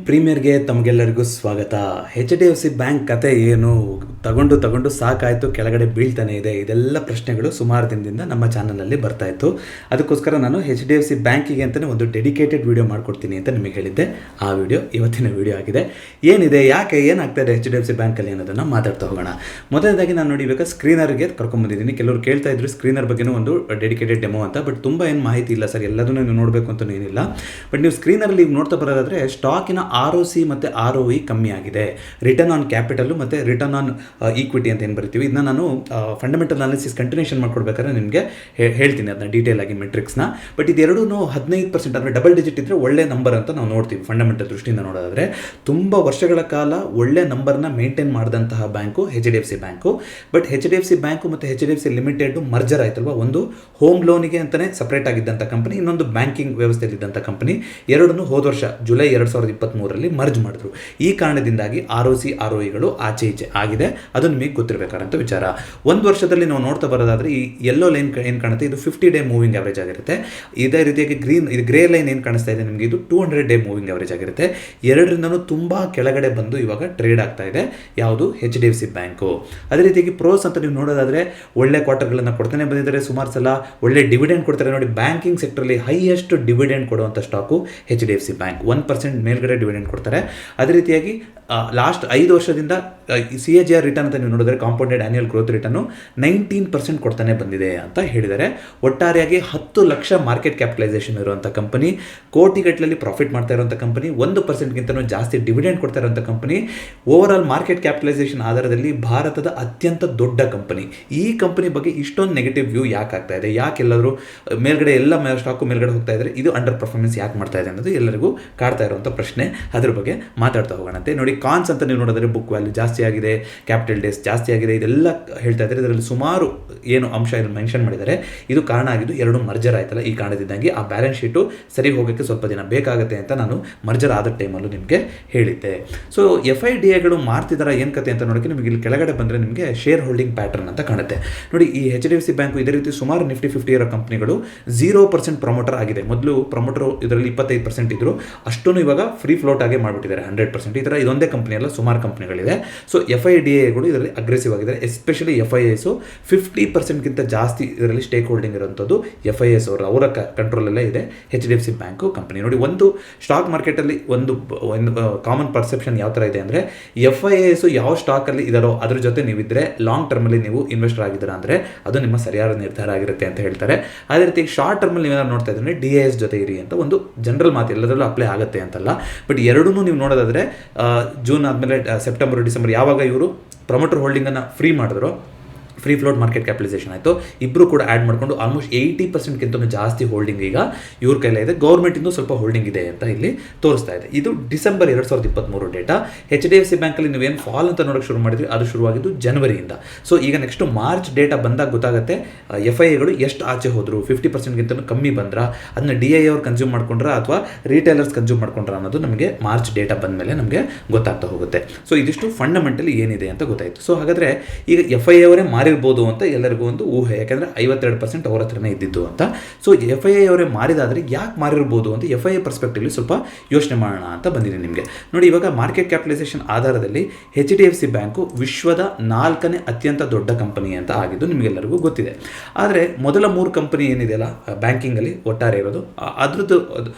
ಪ್ರೀಮಿಯರ್ಗೆ ತಮಗೆಲ್ಲರಿಗೂ ಸ್ವಾಗತ. HDFC bank ಕತೆ ಏನು, ತಗೊಂಡು ಸಾಕಾಯಿತು, ಕೆಳಗಡೆ ಬೀಳ್ತಾನೆ ಇದೆ, ಇದೆಲ್ಲ ಪ್ರಶ್ನೆಗಳು ಸುಮಾರು ದಿನದಿಂದ ನಮ್ಮ ಚಾನಲಲ್ಲಿ ಬರ್ತಾ ಇತ್ತು. ಅದಕ್ಕೋಸ್ಕರ ನಾನು HDFC ಬ್ಯಾಂಕಿಗೆ ಅಂತಲೇ ಒಂದು ಡೆಡಿಕೇಟೆಡ್ ವಿಡಿಯೋ ಮಾಡ್ಕೊಡ್ತೀನಿ ಅಂತ ನಿಮಗೆ ಹೇಳಿದ್ದೆ. ಆ ವಿಡಿಯೋ ಇವತ್ತಿನ ವಿಡಿಯೋ ಆಗಿದೆ. ಏನಿದೆ, ಏನಾಗ್ತಾ ಇದೆ HDFC ಬ್ಯಾಂಕಲ್ಲಿ ಅನ್ನೋದನ್ನು ಮಾತಾಡ್ತಾ ಹೋಗೋಣ. ಮೊದಲನೇದಾಗಿ ನಾನು ನೋಡಿ ಇವಾಗ ಸ್ಕ್ರೀನರ್ಗೆ ಕರ್ಕೊಂಡ್ಬಂದಿದ್ದೀನಿ. ಕೆಲವರು ಕೇಳ್ತಾ ಇದ್ರು ಸ್ಕ್ರೀನರ್ ಬಗ್ಗೆನೂ ಒಂದು ಡೆಡಿಕೇಟೆಡ್ ಡೆಮೋ ಅಂತ. ಬಟ್ ತುಂಬ ಏನು ಮಾಹಿತಿ ಇಲ್ಲ ಸರ್, ಎಲ್ಲದನ್ನೂ ನೀವು ನೋಡಬೇಕು ಅಂತಲೂ ಏನಿಲ್ಲ. ಬಟ್ ನೀವು ಸ್ಕ್ರೀನರಲ್ಲಿ ನೋಡ್ತಾ ಬರೋದಾದರೆ ಸ್ಟಾಕಿನ ROC ಮತ್ತು ROE ಕಮ್ಮಿ ಆಗಿದೆ. ರಿಟರ್ನ್ ಆನ್ ಕ್ಯಾಪಿಟಲ್ ಮತ್ತು ರಿಟರ್ನ್ ಆನ್ ಈಕ್ವಿಟಿ ಅಂತ ಏನು ಬರಿತೀವಿ, ಇದನ್ನ ನಾನು ಫಂಡಮೆಂಟಲ್ ಅನಾಲಿಸಿಸ್ ಕಂಟಿನ್ಯೂಷನ್ ಮಾಡ್ಕೊಡ್ಬೇಕಾದ್ರೆ ನಿಮಗೆ ಹೇಳ್ತೀನಿ ಅದನ್ನ ಡೀಟೇಲ್ ಆಗಿ ಮೆಟ್ರಿಕ್ಸ್ನ. ಬಟ್ ಇದೆರಡೂ 15% ಅಂದರೆ ಡಬಲ್ ಡಿಜಿಟ್ ಇದ್ದರೆ ಒಳ್ಳೆ ನಂಬರ್ ಅಂತ ನಾವು ನೋಡ್ತೀವಿ ಫಂಡಮೆಂಟಲ್ ದೃಷ್ಟಿಯಿಂದ ನೋಡೋದಾದರೆ. ತುಂಬ ವರ್ಷಗಳ ಕಾಲ ಒಳ್ಳೆ ನಂಬರ್ನ ಮೇಂಟೈನ್ ಮಾಡಿದಂತಹ bank HDFC bank. But HDFC bank ಮತ್ತು HDFC ಲಿಮಿಟೆಡ್ ಮರ್ಜರ್ ಆಯ್ತಲ್ವ, ಒಂದು ಹೋಮ್ ಲೋನಿಗೆ ಅಂತಲೇ ಸಪ್ರೇಟ್ ಆಗಿದ್ದಂಥ ಕಂಪನಿ, ಇನ್ನೊಂದು ಬ್ಯಾಂಕಿಂಗ್ ವ್ಯವಸ್ಥೆಯಲ್ಲಿದ್ದಂಥ ಕಂಪನಿ. ಎರಡನ್ನೂ ಹೋದ ವರ್ಷ ಜುಲೈ 2023ರಲ್ಲಿ ಮರ್ಜ್ ಮಾಡಿದ್ರು. ಈ ಕಾರಣದಿಂದಾಗಿ ROC ROEಗಳು ಆಚೆ ಈಚೆ ಆಗಿದೆ. ಅದು ನಿಮಗೆ ಗೊತ್ತಿರಬೇಕಾದಂಥ ವಿಚಾರ. ಒಂದು ವರ್ಷದಲ್ಲಿ ನಾವು ನೋಡ್ತಾ ಬರೋದಾದರೆ ಈ ಯೆಲ್ಲೋ ಲೈನ್ ಏನು ಕಾಣುತ್ತೆ, ಇದು 50 ಡೇ ಮೂವಿಂಗ್ ಆವರೇಜ್ ಆಗಿರುತ್ತೆ. ಇದೇ ರೀತಿಯಾಗಿ ಇದು ಗ್ರೇ ಲೈನ್ ಏನು ಕಾಣಿಸ್ತಾ ಇದೆ ನಿಮಗೆ, ಇದು 200 ಡೇ ಮೂವಿಂಗ್ ಆವರೇಜ್ ಆಗಿರುತ್ತೆ. ಎರಡರಿಂದನೂ ತುಂಬ ಕೆಳಗಡೆ ಬಂದು ಇವಾಗ ಟ್ರೇಡ್ ಆಗ್ತಾ ಇದೆ ಯಾವುದು, HDFC ಬ್ಯಾಂಕು. ಅದೇ ರೀತಿಯಾಗಿ ಪ್ರೋಸ್ ಅಂತ ನೀವು ನೋಡೋದಾದರೆ ಒಳ್ಳೆ ಕ್ವಾರ್ಟರ್ಗಳನ್ನು ಕೊಡ್ತಾನೆ ಬಂದಿದ್ದಾರೆ, ಸುಮಾರು ಸಲ ಒಳ್ಳೆ ಡಿವಿಡೆಂಡ್ ಕೊಡ್ತಾರೆ. ನೋಡಿ, ಬ್ಯಾಂಕಿಂಗ್ ಸೆಕ್ಟರಲ್ಲಿ ಹೈಯೆಸ್ಟ್ ಡಿವಿಡೆಂಡ್ ಕೊಡುವಂಥ ಸ್ಟಾಕು HDFC ಬ್ಯಾಂಕ್. 1% ಮೇಲ್ಗಡೆ ಡಿವಿಡೆಂಡ್ ಕೊಡ್ತಾರೆ. ಅದೇ ರೀತಿಯಾಗಿ ಲಾಸ್ಟ್ 5 ವರ್ಷದಿಂದ CAGR ರಿಟರ್ನ್ ಅಂತ ನೀವು ನೋಡಿದ್ರೆ, ಕಾಂಪೌಂಡೆಡ್ ಆನ್ಯುವಲ್ ಗ್ರೋತ್ ರಿಟರ್ನು 19% ಕೊಡ್ತಾನೆ ಬಂದಿದೆ ಅಂತ ಹೇಳಿದ್ದಾರೆ. ಒಟ್ಟಾರೆಯಾಗಿ 10 ಲಕ್ಷ ಮಾರ್ಕೆಟ್ ಕ್ಯಾಪಿಟಲೈಸೇಷನ್ ಇರುವಂಥ ಕಂಪನಿ, ಕೋಟಿಗಟ್ಟಲೆ ಪ್ರಾಫಿಟ್ ಮಾಡ್ತಾ ಇರುವಂಥ ಕಂಪನಿ, 1%ಗಿಂತಲೂ ಜಾಸ್ತಿ ಡಿವಿಡೆಂಡ್ ಕೊಡ್ತಾ ಇರುವಂಥ company, over all market capitalisation ಆಧಾರದಲ್ಲಿ ಭಾರತದ ಅತ್ಯಂತ ದೊಡ್ಡ ಕಂಪನಿ. ಈ ಕಂಪನಿ ಬಗ್ಗೆ ಇಷ್ಟೊಂದು ನೆಗೆಟಿವ್ ವ್ಯೂ ಯಾಕೆ ಆಗ್ತಾ ಇದೆ, ಯಾಕೆ ಎಲ್ಲರೂ ಮೇಲ್ಗಡೆ ಎಲ್ಲ ಸ್ಟಾಕು ಮೇಲ್ಗಡೆ ಹೋಗ್ತಾ ಇದ್ದಾರೆ, ಇದು ಅಂಡರ್ ಪರ್ಫಾರ್ಮೆನ್ಸ್ ಯಾಕೆ ಮಾಡ್ತಾ ಇದೆ ಅನ್ನೋದು ಎಲ್ಲರಿಗೂ ಕಾಡ್ತಾ ಇರುವಂಥ ಪ್ರಶ್ನೆ. ಅದ್ರ ಬಗ್ಗೆ ಮಾತಾಡ್ತಾ ಹೋಗೋಣಂತೆ. ನೋಡಿ, ಕಾನ್ಸ್ ಅಂತ ನೀವು ನೋಡಿದ್ರೆ ಬುಕ್ ವ್ಯಾಲ್ಯೂ ಜಾಸ್ತಿ ಆಗಿದೆ, ಕ್ಯಾಪಿಟಲ್ ಡೇಸ್ ಜಾಸ್ತಿ ಆಗಿದೆ, ಇದೆಲ್ಲ ಹೇಳ್ತಾ ಇದ್ದಾರೆ. ಇದರಲ್ಲಿ ಸುಮಾರು ಏನು ಅಂಶ ಇಲ್ಲಿ ಮೆನ್ಷನ್ ಮಾಡಿದ್ದಾರೆ. ಇದು ಕಾರಣ ಆಗಿದ್ದು ಎರಡು ಮರ್ಜರ್ ಆಯ್ತಲ್ಲ, ಈ ಕಾರಣದಿಂದಾಗಿ ಆ ಬ್ಯಾಲೆನ್ಸ್ ಶೀಟು ಸರಿ ಹೋಗೋಕ್ಕೆ ಸ್ವಲ್ಪ ದಿನ ಬೇಕಾಗುತ್ತೆ ಅಂತ ನಾನು ಮರ್ಜರ್ ಆದ ಟೈಮಲ್ಲೂ ನಿಮಗೆ ಹೇಳಿದ್ದೆ. ಸೊ FIDAಗಳು ಮಾಡ್ತಿದ್ದಾರೆ ಏನು ಕತೆ ಅಂತ ನೋಡೋಕ್ಕೆ ನಿಮಗೆ ಇಲ್ಲಿ ಕೆಳಗಡೆ ಬಂದರೆ ನಿಮಗೆ ಶೇರ್ ಹೋಲ್ಡಿಂಗ್ ಪ್ಯಾಟರ್ನ್ ಅಂತ ಕಾಣುತ್ತೆ. ನೋಡಿ, ಈ HDFC ಬ್ಯಾಂಕು ಇದೇ ರೀತಿ ಸುಮಾರು ನಿಫ್ಟಿ 50 ಇರೋ ಕಂಪ್ನಿಗಳು 0% ಪ್ರಮೋಟರ್ ಆಗಿದೆ. ಮೊದಲು ಪ್ರಮೋಟರು ಇದರಲ್ಲಿ 25% ಇದ್ರು, ಅಷ್ಟೂ ಇವಾಗ ಫ್ರೀ ಫ್ಲೋಟ್ ಆಗಿ ಮಾಡಿಬಿಟ್ಟಿದ್ದಾರೆ 100%. ಈ ಥರ ಇದೊಂದೇ ಕಂಪ್ನಿ ಅಲ್ಲ, ಸುಮಾರು ಕಂಪ್ನಿಗಳಿದೆ. ಸೊ FIDAಗಳು ಇದರಲ್ಲಿ ಅಗ್ರೆಸಿವ್ ಆಗಿದ್ದಾರೆ. ಎಸ್ಪೆಷಲಿ FIS 50%ಗಿಂತ ಜಾಸ್ತಿ ಇದರಲ್ಲಿ ಸ್ಟೇಕ್ ಹೋಲ್ಡಿಂಗ್ ಇರುವಂಥದ್ದು FIS ಅವರ ಕಂಟ್ರೋಲಲ್ಲೇ ಇದೆ HDFC ಬ್ಯಾಂಕು ಕಂಪನಿ. ನೋಡಿ, ಒಂದು ಸ್ಟಾಕ್ ಮಾರ್ಕೆಟಲ್ಲಿ ಒಂದು ಕಾಮನ್ ಪರ್ಸೆಪ್ಷನ್ ಯಾವ ಥರ ಇದೆ ಅಂದರೆ, FIS ಯಾವ ಸ್ಟಾಕಲ್ಲಿ ಇದಾರೋ ಅದ್ರ ಜೊತೆ ನೀವಿದ್ದರೆ ಲಾಂಗ್ ಟರ್ಮಲ್ಲಿ ನೀವು ಇನ್ವೆಸ್ಟರ್ ಆಗಿದ್ದೀರಾ ಅಂದರೆ ಅದು ನಿಮ್ಮ ಸರಿಯಾದ ನಿರ್ಧಾರ ಆಗಿರುತ್ತೆ ಅಂತ ಹೇಳ್ತಾರೆ. ಅದೇ ರೀತಿ ಶಾರ್ಟ್ ಟರ್ಮಲ್ಲಿ ನೀವೇನಾದ್ರು ನೋಡ್ತಾ ಇದ್ರೆ DIS ಜೊತೆ ಇರಿ ಅಂತ ಒಂದು ಜನರಲ್ ಮಾತು, ಎಲ್ಲದರಲ್ಲೂ ಅಪ್ಲೈ ಆಗುತ್ತೆ ಅಂತಲ್ಲ. ಬಟ್ ಎರಡೂ ನೀವು ನೋಡೋದಾದರೆ ಜೂನ್ ಆದಮೇಲೆ ಸೆಪ್ಟೆಂಬರ್ ಡಿಸೆಂಬರ್ ಯಾವಾಗ ಇವರು ಪ್ರಮೋಟರ್ ಹೋಲ್ಡಿಂಗನ್ನು ಫ್ರೀ ಮಾಡಿದ್ರು, ಫ್ರೀ ಫ್ಲೋಟ್ ಮಾರ್ಕೆಟ್ ಕ್ಯಾಪಿಟಲೈಸೇಷನ್ ಆಯಿತು, ಇಬ್ಬರು ಕೂಡ ಆ್ಯಡ್ ಮಾಡಿಕೊಂಡು ಆಲ್ಮೋಸ್ಟ್ 80%ಗಿಂತ ಜಾಸ್ತಿ ಹೋಲ್ಡಿಂಗ್ ಈಗ ಇವ್ರ ಕೈಲೇ ಇದೆ. ಗೌರ್ಮೆಂಟಿಂದು ಸ್ವಲ್ಪ ಹೋಲ್ಡಿಂಗ್ ಇದೆ ಅಂತ ಇಲ್ಲಿ ತೋರಿಸ್ತಾ ಇದೆ. ಇದು ಡಿಸೆಂಬರ್ 2023 ಡೇಟಾ. HDFC ಬ್ಯಾಂಕಲ್ಲಿ ನೀವೇನು ಫಾಲ್ ಅಂತ ನೋಡೋಕ್ಕೆ ಶುರು ಮಾಡಿದ್ರಿ, ಅದು ಶುರುವಾಗಿದ್ದು ಜನವರಿಯಿಂದ. ಸೊ ಈಗ ನೆಕ್ಸ್ಟ್ ಮಾರ್ಚ್ ಡೇಟಾ ಬಂದಾಗ ಗೊತ್ತಾಗುತ್ತೆ FIAಗಳು ಎಷ್ಟು ಆಚೆ ಹೋದರು, 50%ಗಿಂತ ಕಮ್ಮಿ ಬಂದ್ರ, ಅದನ್ನ DI ಅವ್ರು ಕನ್ಸ್ಯೂಮ್ ಮಾಡ್ಕೊಂಡ್ರ ಅಥವಾ ರಿಟೇಲರ್ಸ್ ಕನ್ಸ್ಯೂಮ್ ಮಾಡ್ಕೊಂಡ್ರ ಅನ್ನೋದು ನಮಗೆ ಮಾರ್ಚ್ ಡೇಟಾ ಬಂದ ಮೇಲೆ ನಮಗೆ ಗೊತ್ತಾಗ್ತಾ ಹೋಗುತ್ತೆ. ಸೊ ಇದಿಷ್ಟು ಫಂಡಮೆಂಟಲಿ ಏನಿದೆ ಅಂತ ಗೊತ್ತಾಯಿತು. ಸೊ ಹಾಗಾದರೆ ಈಗ FIA ಅವರೇ ಮಾರಿರ್ಬೋದು ಅಂತ ಎಲ್ಲರಿಗೂ ಒಂದು ಊಹೆ, ಯಾಕೆಂದರೆ 52% ಅವರ ಹತ್ರನೇ ಇದ್ದಿದ್ದು ಅಂತ. ಸೊ FIA ಅವರೇ ಮಾರಿದಾದರೆ ಯಾಕೆ ಮಾರಿರ್ಬೋದು ಅಂತ FIA ಪರ್ಸ್ಪೆಕ್ಟಿವ್ಲಿ ಸ್ವಲ್ಪ ಯೋಚನೆ ಮಾಡೋಣ ಅಂತ ಬಂದಿದೆ ನಿಮಗೆ. ನೋಡಿ, ಇವಾಗ ಮಾರ್ಕೆಟ್ ಕ್ಯಾಪಿಟಲೈಸೇಷನ್ ಆಧಾರದಲ್ಲಿ HDFC ಬ್ಯಾಂಕು ವಿಶ್ವದ 4ನೇ ಅತ್ಯಂತ ದೊಡ್ಡ ಕಂಪನಿ ಅಂತ ಆಗಿದ್ದು ನಿಮಗೆಲ್ಲರಿಗೂ ಗೊತ್ತಿದೆ. ಆದರೆ ಮೊದಲ 3 ಕಂಪನಿ ಏನಿದೆಯಲ್ಲ ಬ್ಯಾಂಕಿಂಗಲ್ಲಿ ಒಟ್ಟಾರೆ ಇರೋದು, ಅದ್ರದ್ದು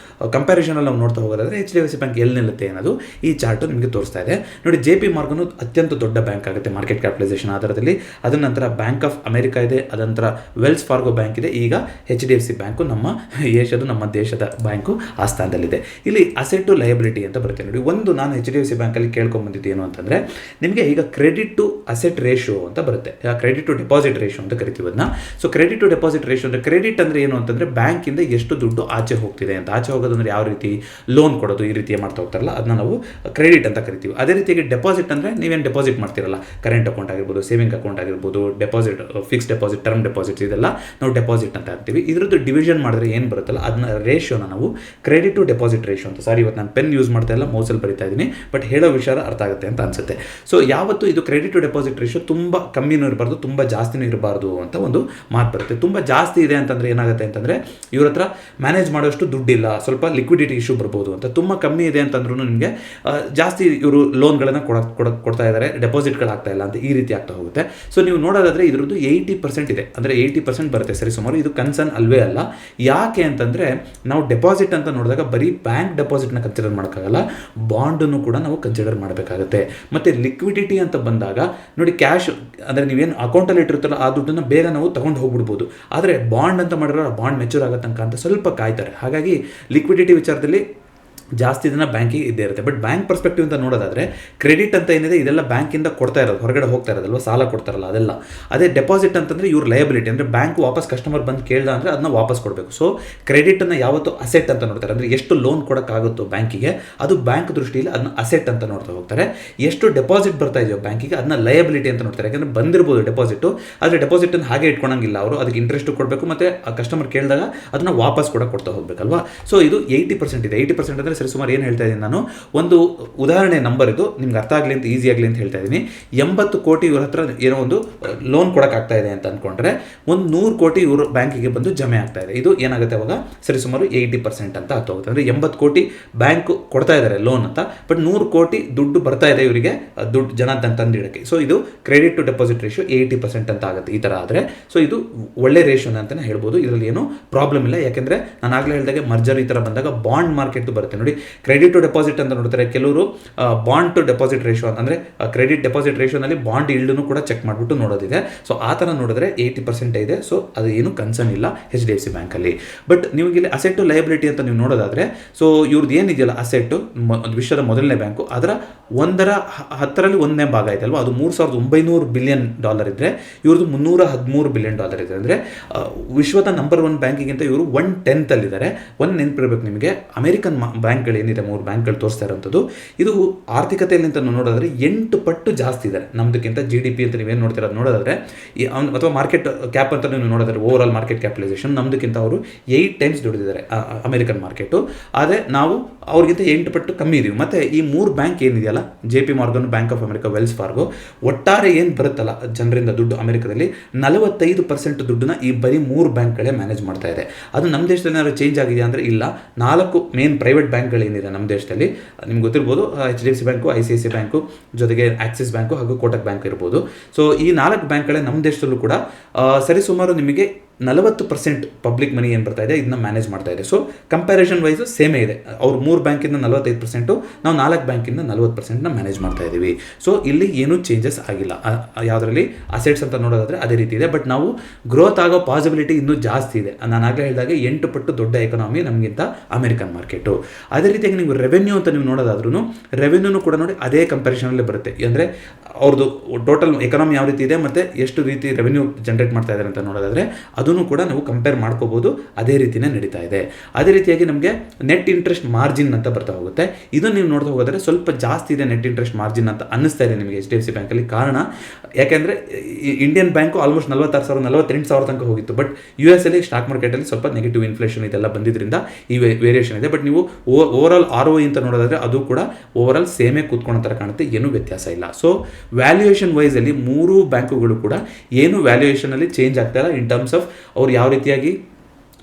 ಕಂಪ್ಯಾರಿಸನಲ್ಲಿ ನಾವು ನೋಡ್ತಾ ಹೋಗೋದಾದರೆ HDFC ಬ್ಯಾಂಕ್ ಎಲ್ಲಿ ನಿಲ್ಲುತ್ತೆ ಅನ್ನೋದು ಈ ಚಾರ್ಟು ನಿಮಗೆ ತೋರಿಸ್ತಾ ಇದೆ. ನೋಡಿ, JP Morgan ಅತ್ಯಂತ ದೊಡ್ಡ ಬ್ಯಾಂಕ್ ಆಗುತ್ತೆ ಮಾರ್ಕೆಟ್ ಕ್ಯಾಪಿಟಲೈಸೇಷನ್ ಆಧಾರದಲ್ಲಿ. ಅದರ ನಂತರ ಬ್ಯಾಂಕ್ ಆಫ್ ಅಮೆರಿಕಾ ಇದೆ, ಅದರ ನಂತರ ವೆಲ್ಸ್ ಫಾರ್ಗೋ ಬ್ಯಾಂಕ್ ಇದೆ, ಈಗ HDFC ಬ್ಯಾಂಕು ನಮ್ಮ ದೇಶದ ಬ್ಯಾಂಕು ಆ ಸ್ಥಾನದಲ್ಲಿದೆ. ಇಲ್ಲಿ ಅಸೆಟ್ ಟು ಲಯಬಿಲಿಟಿ ಅಂತ ಬರುತ್ತೆ. ನೋಡಿ, ಒಂದು ನಾನು HDFC ಬ್ಯಾಂಕಲ್ಲಿ ಕೇಳ್ಕೊಂಡ್ಬಂದಿದ್ದು ಏನು ಅಂತಂದರೆ, ನಿಮಗೆ ಈಗ ಕ್ರೆಡಿಟ್ ಟು ಅಸೆಟ್ ರೇಷಿಯೋ ಅಂತ ಬರುತ್ತೆ, ಕ್ರೆಡಿಟ್ ಟು ಡೆಪಾಸಿಟ್ ರೇಷಿಯೋ ಅಂತ ಕರಿತೀವಿ ಅದನ್ನ. So credit to deposit ratio ಅಂದರೆ, ಕ್ರೆಡಿಟ್ ಅಂದರೆ ಏನು ಅಂತಂದರೆ ಬ್ಯಾಂಕಿಂದ ಎಷ್ಟು ದುಡ್ಡು ಆಚೆ ಹೋಗ್ತಿದೆ ಅಂತ. ಆಚೆ ಹೋಗೋದಂದ್ರೆ ಯಾವ ರೀತಿ, ಲೋನ್ ಕೊಡೋದು ಈ ರೀತಿ ಮಾಡ್ತಾ ಹೋಗ್ತಾರಲ್ಲ, ಅದನ್ನ ನಾವು ಕ್ರೆಡಿಟ್ ಅಂತ ಕರಿತೀವಿ. ಅದೇ ರೀತಿಯಾಗಿ ಡೆಪಾಸಿಟ್ ಅಂದರೆ ನೀವೇನು ಡೆಪಾಸಿಟ್ ಮಾಡ್ತಿರಲ್ಲ, ಕರೆಂಟ್ ಅಕೌಂಟ್ ಆಗಿರ್ಬೋದು, ಸೇವಿಂಗ್ ಅಕೌಂಟ್ ಆಗಿರ್ಬೋದು, deposit, fix deposit, term deposits ಇದೆಲ್ಲ ನಾವು ಡೆಪಾಸಿಟ್ ಅಂತ ಅಂತೀವಿ. ಇದರದ್ದು ಡಿವಿಷನ್ ಮಾಡಿದ್ರೆ ಏನು ಬರುತ್ತಲ್ಲ ಅದನ್ನ ರೇಷಿಯೋನ ನಾವು ಕ್ರೆಡಿಟ್ ಟು ಡೆಪಾಸಿಟ್ ರೇಷಿಯೋ ಅಂತ. ಸಾರಿ, ಇವತ್ತು ನಾನು ಪೆನ್ ಯೂಸ್ ಮಾಡ್ತಾ ಇಲ್ಲ, ಮೌಸಲ್ಲಿ ಬರಿತಾ ಇದ್ದೀನಿ, ಬಟ್ ಹೇಳೋ ವಿಚಾರ ಅರ್ಥ ಆಗುತ್ತೆ ಅಂತ ಅನ್ಸುತ್ತೆ. ಸೊ ಯಾವತ್ತು ಇದು ಕ್ರೆಡಿಟ್ ಟು ಡೆಪಾಸಿಟ್ ರೇಷಿಯೋ ತುಂಬ ಕಮ್ಮಿನೂ ಇರಬಾರ್ದು, ತುಂಬ ಜಾಸ್ತಿನೂ ಇರಬಾರ್ದು ಅಂತ ಒಂದು ಮಾತು ಬರುತ್ತೆ. ತುಂಬ ಜಾಸ್ತಿ ಇದೆ ಅಂತಂದರೆ ಏನಾಗುತ್ತೆ ಅಂತಂದರೆ ಇವ್ರ ಹತ್ರ ಮ್ಯಾನೇಜ್ ಮಾಡೋಷ್ಟು ದುಡ್ಡಿಲ್ಲ, ಸ್ವಲ್ಪ ಲಿಕ್ವಿಡಿಟಿ ಇಶ್ಯೂ ಬರ್ಬೋದು ಅಂತ. ತುಂಬ ಕಮ್ಮಿ ಇದೆ ಅಂತಂದ್ರೂ ನಿಮಗೆ ಜಾಸ್ತಿ ಇವರು ಲೋನ್ಗಳನ್ನು ಕೊಡ್ತಾ ಇದ್ದಾರೆ, ಡೆಪಾಸಿಟ್ಗಳಾಗ್ತಾ ಇಲ್ಲ ಅಂತ ಈ ರೀತಿ ಆಗ್ತಾ ಹೋಗುತ್ತೆ. ಸೊ ನೀವು ನೋಡೋದಾದರೆ ಇದ್ರದ್ದು 80% ಇದೆ, ಅಂದರೆ 80% ಬರುತ್ತೆ ಸರಿ ಸುಮಾರು. ಇದು ಕನ್ಸರ್ನ್ ಅಲ್ವೇ ಅಲ್ಲ. ಯಾಕೆ ಅಂತಂದರೆ ನಾವು ಡೆಪಾಸಿಟ್ ಅಂತ ನೋಡಿದಾಗ ಬರೀ ಬ್ಯಾಂಕ್ ಡೆಪಾಸಿಟ್ನ ಕನ್ಸಿಡರ್ ಮಾಡೋಕ್ಕಾಗಲ್ಲ, ಬಾಂಡನ್ನು ಕೂಡ ನಾವು ಕನ್ಸಿಡರ್ ಮಾಡಬೇಕಾಗುತ್ತೆ. ಮತ್ತು ಲಿಕ್ವಿಡಿಟಿ ಅಂತ ಬಂದಾಗ ನೋಡಿ, ಕ್ಯಾಶ್ ಅಂದರೆ ನೀವೇನು ಅಕೌಂಟಲ್ಲಿ ಇಟ್ಟಿರ್ತಾರಲ್ಲ ಆ ದುಡ್ಡನ್ನು ಬೇಗ ನಾವು ತಗೊಂಡು ಹೋಗ್ಬಿಡ್ಬೋದು. ಆದರೆ ಬಾಂಡ್ ಅಂತ ಮಾಡಿರೋ ಬಾಂಡ್ ಮೆಚೂರ್ ಆಗೋ ತನಕ ಅಂತ ಸ್ವಲ್ಪ ಕಾಯ್ತಾರೆ. ಹಾಗಾಗಿ ಲಿಕ್ವಿಡಿಟಿ ವಿಚಾರದಲ್ಲಿ ಜಾಸ್ತಿ ದಿನ ಬ್ಯಾಂಕಿಗೆ ಇದ್ದೇ ಇರುತ್ತೆ. ಬಟ್ ಬ್ಯಾಂಕ್ ಪರ್ಸ್ಪೆಕ್ಟಿವ್ ಅಂತ ನೋಡೋದಾದರೆ ಕ್ರೆಡಿಟ್ ಅಂತ ಏನಿದೆ ಇದೆಲ್ಲ ಬ್ಯಾಂಕಿಂದ ಕೊಡ್ತಾ ಇರೋದು, ಹೊರಗಡೆ ಹೋಗ್ತಾ ಇರೋದಲ್ವ, ಸಾಲ ಕೊಡ್ತಾರಲ್ಲ ಅದೆಲ್ಲ. ಅದೇ ಡೆಪಾಸಿಟ್ ಅಂತಂದರೆ ಇವ್ರ ಲಯಬಿಲಿಟಿ, ಅಂದರೆ ಬ್ಯಾಂಕ್ ವಾಪಸ್ ಕಸ್ಟಮರ್ ಬಂದು ಕೇಳ್ದ ಅಂದರೆ ಅದನ್ನ ವಾಪಸ್ ಕೊಡಬೇಕು. ಸೊ ಕ್ರೆಡಿಟನ್ನು ಯಾವತ್ತೂ ಅಸೆಟ್ ಅಂತ ನೋಡ್ತಾರೆ, ಅಂದರೆ ಎಷ್ಟು ಲೋನ್ ಕೊಡೋಕ್ಕಾಗುತ್ತೋ ಬ್ಯಾಂಕಿಗೆ ಅದು ಬ್ಯಾಂಕ್ ದೃಷ್ಟಿಯಲ್ಲಿ ಅದನ್ನ ಅಸೆಟ್ ಅಂತ ನೋಡ್ತಾ ಹೋಗ್ತಾರೆ. ಎಷ್ಟು ಡೆಪಾಸಿಟ್ ಬರ್ತಾ ಇದೆಯೋ ಬ್ಯಾಂಕಿಗೆ ಅದನ್ನ ಲಯಬಿಲಿಟಿ ಅಂತ ನೋಡ್ತಾರೆ. ಯಾಕಂದರೆ ಬಂದಿರ್ಬೋದು ಡೆಪಾಸಿಟು, ಆದರೆ ಡೆಪಾಸಿಟನ್ನು ಹಾಗೆ ಇಟ್ಕೊಳಂಗಿಲ್ಲ ಅವರು, ಅದಕ್ಕೆ ಇಂಟ್ರೆಸ್ಟು ಕೊಡಬೇಕು, ಮತ್ತು ಆ ಕಸ್ಟಮರ್ ಕೇಳಿದಾಗ ಅದನ್ನು ವಾಪಸ್ ಕೂಡ ಕೊಡ್ತಾ ಹೋಗಬೇಕಲ್ವಾ. ಸೊ ಇದು 80% ಇದೆ. 80% ಅಂದರೆ ಸರಿ ಸುಮಾರು ಏನು ಹೇಳ್ತಾ ಇದ್ದೀನಿ ನಾನು, ಒಂದು ಉದಾಹರಣೆ ನಂಬರ್ ಇದು ನಿಮ್ಗೆ ಅರ್ಥ ಆಗಲಿ ಅಂತ, ಈಸಿ ಆಗಲಿ ಅಂತ ಹೇಳ್ತಾ ಇದ್ದೀನಿ. 80 ಕೋಟಿ ಇವ್ರ ಹತ್ರ ಏನೋ ಒಂದು ಲೋನ್ ಕೊಡೋಕ್ಕಾಗ್ತಾ ಇದೆ ಅಂತ ಅಂದ್ಕೊಂಡ್ರೆ ಒಂದು 100 ಕೋಟಿ ಇವರು ಬ್ಯಾಂಕಿಗೆ ಬಂದು ಜಮೆ ಆಗ್ತಾ ಇದೆ. ಇದು ಏನಾಗುತ್ತೆ ಅವಾಗ ಸರಿ ಸುಮಾರು 80% ಅಂತ ಹೋಗುತ್ತೆ. ಅಂದರೆ 80 ಕೋಟಿ ಬ್ಯಾಂಕ್ ಕೊಡ್ತಾ ಇದ್ದಾರೆ ಲೋನ್ ಅಂತ, ಬಟ್ 100 ಕೋಟಿ ದುಡ್ಡು ಬರ್ತಾ ಇದೆ ಇವರಿಗೆ, ದುಡ್ಡು ಜನ ತಂದಿಡಕ್ಕೆ. ಸೊ ಇದು ಕ್ರೆಡಿಟ್ ಟು ಡೆಪಾಸಿಟ್ ರೇಷಿಯೋ 80% ಅಂತ ಆಗುತ್ತೆ ಈ ಥರ ಆದರೆ. ಸೊ ಇದು ಒಳ್ಳೆ ರೇಷಿಯೋನ ಅಂತಲೇ ಹೇಳ್ಬೋದು, ಇದರಲ್ಲಿ ಏನು ಪ್ರಾಬ್ಲಮ್ ಇಲ್ಲ. ಯಾಕೆಂದರೆ ನಾನು ಆಗಲೇ ಹೇಳಿದಾಗೆ ಮರ್ಜರ್ ಈ ಥರ ಬಂದಾಗ ಬಾಂಡ್ ಮಾರ್ಕೆಟ್ ಬರುತ್ತೆ ನೋಡಿ. ಕ್ರೆಡಿಟ್ ಟು ಡೆಪಾಸಿಟ್ ಅಂತ ನೋಡ್ತಾರೆ ಕೆಲವರು, ಬಾಂಡ್ ಟು ಡೆಪಾಸಿಟ್ ರೇಷಿಯೋ ಅಂದರೆ ಕ್ರೆಡಿಟ್ ಡೆಪಾಸಿಟ್ ರೇಷಿಯೋನಲ್ಲಿ ಬಾಂಡ್ ಈಲ್ಡ್ನು ಕೂಡ ಚೆಕ್ ಮಾಡಿಬಿಟ್ಟು ನೋಡೋದಿದೆ. ಸೊ ಆ ಥರ ನೋಡಿದ್ರೆ 80% ಇದೆ. ಸೊ ಅದು ಏನು ಕನ್ಸರ್ನ್ ಇಲ್ಲ HDFC ಬ್ಯಾಂಕಲ್ಲಿ. ಬಟ್ ನಿಮಗೆ ಇಲ್ಲಿ ಅಸೆಟ್ ಟು ಲಯಬಿಲಿಟಿ ಅಂತ ನೀವು ನೋಡೋದಾದರೆ, ಸೊ ಇವ್ರದ್ದು ಏನಿದೆಯಲ್ಲ ಅಸೆಟ್ಟು, ವಿಶ್ವದ ಮೊದಲನೇ ಬ್ಯಾಂಕು, ಅದರ 1/10 1ನೇ ಭಾಗ ಇದೆ ಅಲ್ವಾ, ಅದು $3,900 ಬಿಲಿಯನ್ ಇದ್ದರೆ ಇವ್ರದ್ದು $313 ಬಿಲಿಯನ್ ಇದೆ. ಅಂದರೆ ವಿಶ್ವದ ನಂಬರ್ 1 ಬ್ಯಾಂಕಿಗಿಂತ ಇವರು 1/10 ಒಂದು ನೆನಪಿರಬೇಕು ನಿಮಗೆ. ಅಮೆರಿಕನ್ ಬ್ಯಾಂಕ್ಗಳೇನಿದೆ, 3 ಬ್ಯಾಂಕ್ಗಳು ತೋರಿಸ್ತಾ ಇರೋಂಥದ್ದು, ಇದು ಆರ್ಥಿಕತೆಯಲ್ಲಿ ಅಂತ ನೋಡೋದಾದ್ರೆ 8 ಪಟ್ಟು ಜಾಸ್ತಿ ಇದೆ ನಮ್ದಕ್ಕಿಂತ. GDP ಅಂತ ನೀವೇನು ನೋಡ್ತಿರೋದು ನೋಡೋದಾದ್ರೆ, ಅಥವಾ ಮಾರ್ಕೆಟ್ ಕ್ಯಾಪ್ ಅಂತ ನೀವು ನೋಡೋದಾದ್ರೆ, ಓವರ್ ಆಲ್ ಮಾರ್ಕೆಟ್ ಕ್ಯಾಪಿಟಲೈಸೇಷನ್ ನಮ್ದಕ್ಕಿಂತ ಅವರು 8 ಟೈಮ್ಸ್ ದುಡಿದಿದ್ದಾರೆ ಅಮೆರಿಕನ್ ಮಾರ್ಕೆಟು. ಆದರೆ ನಾವು ಅವ್ರಿಗಿಂತ 8 ಪಟ್ಟು ಕಮ್ಮಿ ಇದೀವಿ. ಮತ್ತು ಈ 3 ಬ್ಯಾಂಕ್ ಏನಿದೆಯಲ್ಲ, JP Morgan, bank of America, Wells Fargo, ಒಟ್ಟಾರೆ ಏನು ಬರುತ್ತಲ್ಲ ಜನರಿಂದ ದುಡ್ಡು ಅಮೆರಿಕದಲ್ಲಿ 45% ದುಡ್ಡನ್ನ ಈ ಬರೀ 3 ಬ್ಯಾಂಕ್ಗಳೇ ಮ್ಯಾನೇಜ್ ಮಾಡ್ತಾ ಇದೆ. ಅದು ನಮ್ಮ ದೇಶದಲ್ಲಿ ಏನಾದ್ರು ಚೇಂಜ್ ಆಗಿದೆಯಾ ಅಂದರೆ ಇಲ್ಲ. 4 ಮೇನ್ ಪ್ರೈವೇಟ್ ಬ್ಯಾಂಕ್ಗಳೇನಿದೆ ನಮ್ಮ ದೇಶದಲ್ಲಿ, ನಿಮ್ಗೆ ಗೊತ್ತಿರ್ಬೋದು, HDFC ಬ್ಯಾಂಕು, ICICI ಬ್ಯಾಂಕು, ಜೊತೆಗೆ ಆಕ್ಸಿಸ್ ಬ್ಯಾಂಕು ಹಾಗೂ ಕೋಟಕ್ ಬ್ಯಾಂಕ್ ಇರ್ಬೋದು. ಸೊ ಈ 4 ಬ್ಯಾಂಕ್ಗಳೇ ನಮ್ಮ ದೇಶದಲ್ಲೂ ಕೂಡ ಸರಿಸುಮಾರು ನಿಮಗೆ 40% ಪಬ್ಲಿಕ್ ಮನಿ ಏನು ಬರ್ತಾ ಇದೆ ಇದನ್ನ ಮ್ಯಾನೇಜ್ ಮಾಡ್ತಾ ಇದೆ. ಸೊ ಕಂಪ್ಯಾರಿಸನ್ ವೈಸು ಸೇಮೇ ಇದೆ. ಅವ್ರು 3 ಬ್ಯಾಂಕಿಂದ 45%, ನಾವು 4 ಬ್ಯಾಂಕಿಂದ 40% ಮ್ಯಾನೇಜ್ ಮಾಡ್ತಾ ಇದ್ದೀವಿ. ಸೊ ಇಲ್ಲಿ ಏನೂ ಚೇಂಜಸ್ ಆಗಿಲ್ಲ. ಯಾವುದರಲ್ಲಿ ಅಸೆಟ್ಸ್ ಅಂತ ನೋಡೋದಾದರೆ ಅದೇ ರೀತಿ ಇದೆ. ಬಟ್ ನಾವು ಗ್ರೋತ್ ಆಗೋ ಪಾಸಿಬಿಲಿಟಿ ಇನ್ನೂ ಜಾಸ್ತಿ ಇದೆ. ನಾನು ಆಗಲೇ ಹೇಳಿದಾಗ 8 ಪಟ್ಟು ದೊಡ್ಡ ಎಕನಾಮಿ ನಮಗಿಂತ ಅಮೆರಿಕನ್ ಮಾರ್ಕೆಟು. ಅದೇ ರೀತಿಯಾಗಿ ನೀವು ರೆವೆನ್ಯೂ ಅಂತ ನೀವು ನೋಡೋದಾದ್ರೂ ರೆವೆನ್ಯೂನು ಕೂಡ ನೋಡಿ ಅದೇ ಕಂಪ್ಯಾರಿಸನಲ್ಲಿ ಬರುತ್ತೆ. ಅಂದರೆ ಅವ್ರದ್ದು ಟೋಟಲ್ ಎಕನಾಮಿ ಯಾವ ರೀತಿ ಇದೆ ಮತ್ತು ಎಷ್ಟು ರೀತಿ ರೆವೆನ್ಯೂ ಜನರೇಟ್ ಮಾಡ್ತಾ ಇದ್ದಾರೆ ಅಂತ ನೋಡೋದಾದರೆ ಅದನ್ನು ಕೂಡ ನಾವು ಕಂಪೇರ್ ಮಾಡ್ಕೋಬೋದು. ಅದೇ ರೀತಿಯೇ ನಡೀತಾ ಇದೆ. ಅದೇ ರೀತಿಯಾಗಿ ನಮಗೆ ನೆಟ್ ಇಂಟ್ರೆಸ್ಟ್ ಮಾರ್ಜಿನ್ ಅಂತ ಬರ್ತಾ ಹೋಗುತ್ತೆ. ಇದನ್ನು ನೀವು ನೋಡ್ತಾ ಹೋಗೋದ್ರೆ ಸ್ವಲ್ಪ ಜಾಸ್ತಿ ಇದೆ ನೆಟ್ ಇಂಟ್ರೆಸ್ಟ್ ಮಾರ್ಜಿನ್ ಅಂತ ಅನ್ನಿಸ್ತಾ ಇದೆ ನಿಮಗೆ HDFC ಬ್ಯಾಂಕಲ್ಲಿ. ಕಾರಣ ಯಾಕೆಂದರೆ ಇಂಡಿಯನ್ ಬ್ಯಾಂಕು ಆಲ್ಮೋಸ್ಟ್ 46,000 48,000 ತನಕ ಹೋಗಿತ್ತು. ಬಟ್ US ಅಲ್ಲಿ ಸ್ಟಾಕ್ ಮಾರ್ಕೆಟಲ್ಲಿ ಸ್ವಲ್ಪ ನೆಗೆಟಿವ್ ಇನ್ಫ್ಲೇಷನ್ ಇದೆಲ್ಲ ಬಂದಿದ್ದರಿಂದ ಈ ವೇರಿಯೇಷನ್ ಇದೆ. ಬಟ್ ನೀವು ಓವರ್ ಆಲ್ ROE ಅಂತ ನೋಡೋದಾದರೆ ಅದು ಕೂಡ ಓವರ್ ಆಲ್ ಸೇಮೇ ಕೂತ್ಕೊಳ್ಳೋ ಥರ ಕಾಣುತ್ತೆ, ಏನೂ ವ್ಯತ್ಯಾಸ ಇಲ್ಲ. ಸೊ ವ್ಯಾಲ್ಯೂಯೇಷನ್ ವೈಸಲ್ಲಿ 3 ಬ್ಯಾಂಕುಗಳು ಕೂಡ ಏನು ವ್ಯಾಲ್ಯೂಯೇಷನಲ್ಲಿ ಚೇಂಜ್ ಆಗ್ತಾ ಇಲ್ಲ ಇನ್ ಟರ್ಮ್ಸ್ ಆಫ್ ಅವ್ರು ಯಾವ ರೀತಿಯಾಗಿ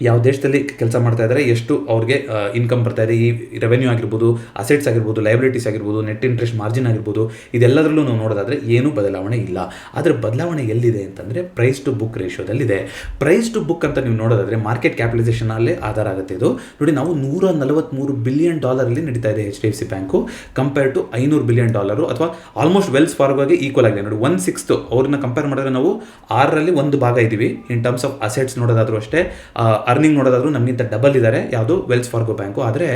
ಯಾವ ದೇಶದಲ್ಲಿ ಕೆಲಸ ಮಾಡ್ತಾ ಇದ್ದಾರೆ, ಎಷ್ಟು ಅವ್ರಿಗೆ ಇನ್ಕಮ್ ಬರ್ತಾ ಇದೆ, ಈ ರೆವೆನ್ಯೂ ಆಗಿರ್ಬೋದು, ಅಸೆಟ್ಸ್ ಆಗಿರ್ಬೋದು, ಲಯಬಿಲಿಟೀಸ್ ಆಗಿರ್ಬೋದು, ನೆಟ್ ಇಂಟ್ರೆಸ್ಟ್ ಮಾರ್ಜಿನ್ ಆಗಿರ್ಬೋದು, ಇದೆಲ್ಲದರಲ್ಲೂ ನಾವು ನೋಡೋದಾದರೆ ಏನೂ ಬದಲಾವಣೆ ಇಲ್ಲ. ಆದರೆ ಬದಲಾವಣೆ ಎಲ್ಲಿದೆ ಅಂತಂದರೆ ಪ್ರೈಸ್ ಟು ಬುಕ್ ರೇಷಿಯೋದಲ್ಲಿದೆ. ಪ್ರೈಸ್ ಟು ಬುಕ್ ಅಂತ ನೀವು ನೋಡೋದಾದರೆ ಮಾರ್ಕೆಟ್ ಕ್ಯಾಪಿಟಲೈಸೇಷನಲ್ಲೇ ಆಧಾರ ಆಗುತ್ತೆ ಇದು. ನೋಡಿ, ನಾವು $143 ಬಿಲಿಯನ್ ನಡೀತಾ ಇದೆ HDFC bank compare to $500 billion, ಅಥವಾ ಆಲ್ಮೋಸ್ಟ್ ವೆಲ್ಸ್ ಫಾರ್ಗೋಗೆ ಈಕ್ವಲ್ ಆಗಿದೆ. ನೋಡಿ, 1/6 ಅವ್ರನ್ನ ಕಂಪೇರ್ ಮಾಡಿದ್ರೆ ನಾವು 6ರಲ್ಲಿ 1 ಭಾಗ ಇದ್ದೀವಿ ಇನ್ ಟರ್ಮ್ಸ್ ಆಫ್ ಅಸೆಟ್ಸ್ ನೋಡೋದಾದ್ರೂ ಅಷ್ಟೇ, ಅರ್ನಿಂಗ್ ನೋಡೋದಾದ್ರೂ ನಮಗಿಂತ ಡಬಲ್ ಇದ್ದಾರೆ ಯಾವುದು ವೆಲ್ಸ್ ಫಾರ್ಗೋ ಬ್ಯಾಂಕು. ಆದರೆ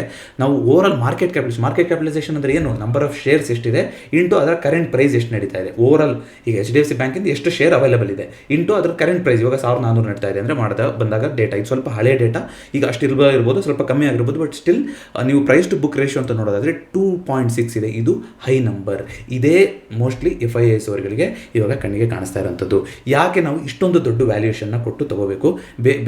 ನಾವು ಓವರಾಲ್ ಮಾರ್ಕೆಟ್ ಕ್ಯಾಪಿಟಲೈಸೇಷನ್ ಅಂದರೆ ಏನು, ನಂಬರ್ ಆಫ್ ಶೇರ್ಸ್ ಎಷ್ಟಿದೆ ಇಂಟು ಅದರ ಕರೆಂಟ್ ಪ್ರೈಸ್ ಎಷ್ಟು ನಡೀತಾ ಇದೆ. ಓವರಾಲ್ ಈಗ HDFC ಬ್ಯಾಂಕಿಂದ ಎಷ್ಟು ಶೇರ್ ಅವೈಲೇಬಲ್ ಇದೆ ಇಂಟು ಅದರ ಕರೆಂಟ್ ಪ್ರೈಸ್ ಇವಾಗ 1400 ನಡೀತಾ ಇದೆ ಅಂದರೆ ಬಂದಾಗ ಡೇಟಾ ಇದು ಸ್ವಲ್ಪ ಹಳೆ ಡೇಟಾ, ಈಗ ಅಷ್ಟು ಇರ್ಬೋದು, ಸ್ವಲ್ಪ ಕಮ್ಮಿ ಆಗಿರ್ಬೋದು. ಬಟ್ ಸ್ಟಿಲ್ ನೀವು ಪ್ರೈಸ್ ಟು ಬುಕ್ ರೇಷಿಯೋ ಅಂತ ನೋಡೋದಾದರೆ 2.6 ಇದೆ. ಇದು ಹೈ ನಂಬರ್. ಇದೇ ಮೋಸ್ಟ್ಲಿ FIIs ಅವರುಗಳಿಗೆ ಇವಾಗ ಕಣ್ಣಿಗೆ ಕಾಣಿಸ್ತಾ ಇರೋಂಥದ್ದು. ಯಾಕೆ ನಾವು ಇಷ್ಟೊಂದು ದೊಡ್ಡ ವ್ಯಾಲ್ಯೂಯೇಷನ್ನ ಕೊಟ್ಟು ತಗೋಬೇಕು?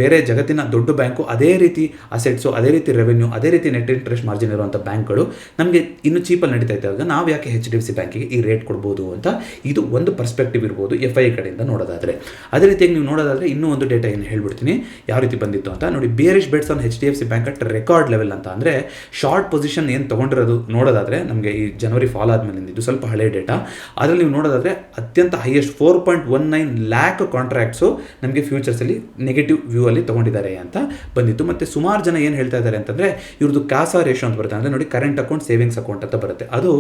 ಬೇರೆ ಜಗತ್ತಿನ ದೊಡ್ಡ ಬ್ಯಾಂಕು ಅದೇ ರೀತಿ ಅಸೆಟ್ಸು, ಅದೇ ರೀತಿ ರೆವೆನ್ಯೂ, ಅದೇ ರೀತಿ ನೆಟ್ ಇಂಟ್ರೆಸ್ಟ್ ಮಾರ್ಜಿನ್ ಇರುವಂಥ ಬ್ಯಾಂಕ್ಗಳು ನಮಗೆ ಇನ್ನೂ ಚೀಪಲ್ಲಿ ನಡೀತಾ ಇದ್ದಾಗ ನಾವು ಯಾಕೆ HDFC ಬ್ಯಾಂಕಿಗೆ ಈ ರೇಟ್ ಕೊಡ್ಬೋದು ಅಂತ ಇದು ಒಂದು ಪರ್ಸ್ಪೆಕ್ಟಿವ್ ಇರ್ಬೋದು FI ಕಡೆಯಿಂದ ನೋಡೋದಾದರೆ. ಅದೇ ರೀತಿಯಾಗಿ ನೀವು ನೋಡೋದಾದರೆ ಇನ್ನೂ ಒಂದು ಡೇಟಾ ಏನು ಹೇಳ್ಬಿಡ್ತೀನಿ ಯಾವ ರೀತಿ ಬಂದಿತ್ತು ಅಂತ ನೋಡಿ. Bearish bets on HDFC bank at record level ಅಂತ ಅಂದರೆ ಶಾರ್ಟ್ ಪೊಸಿಷನ್ ಏನು ತೊಗೊಂಡಿರೋದು ನೋಡೋದಾದರೆ ನಮಗೆ ಈ ಜನವರಿ ಫಾಲ್ ಆದಮೇಲಿಂದ ಇದು ಸ್ವಲ್ಪ ಹಳೆ ಡೇಟಾ. ಅದರಲ್ಲಿ ನೀವು ನೋಡೋದಾದರೆ ಅತ್ಯಂತ ಹೈಯೆಸ್ಟ್ 4.19 ಲ್ಯಾಕ್ ಕಾಂಟ್ರಾಕ್ಟ್ಸು ನಮಗೆ ಫ್ಯೂಚರ್ಸಲ್ಲಿ ನೆಗೆಟಿವ್ ವ್ಯೂ ಅಲ್ಲಿ ತೊಗೊಂಡಿದ್ದಾರೆ ಅಂತ ಬಂದಿತ್ತು. ಮತ್ತು ಸುಮಾರು ಜನ ಏನು ಹೇಳ್ತಾ ಇದ್ದಾರೆ ಅಂತಂದರೆ ಇವ್ರದ್ದು ಕಾಸಾ ರೇಷೋ ಅಂತ ಬರುತ್ತೆ, ಅಂದರೆ ನೋಡಿ ಕರೆಂಟ್ ಅಕೌಂಟ್ ಸೇವಿಂಗ್ಸ್ ಅಕೌಂಟ್ ಅಂತ ಬರುತ್ತೆ. ಅದು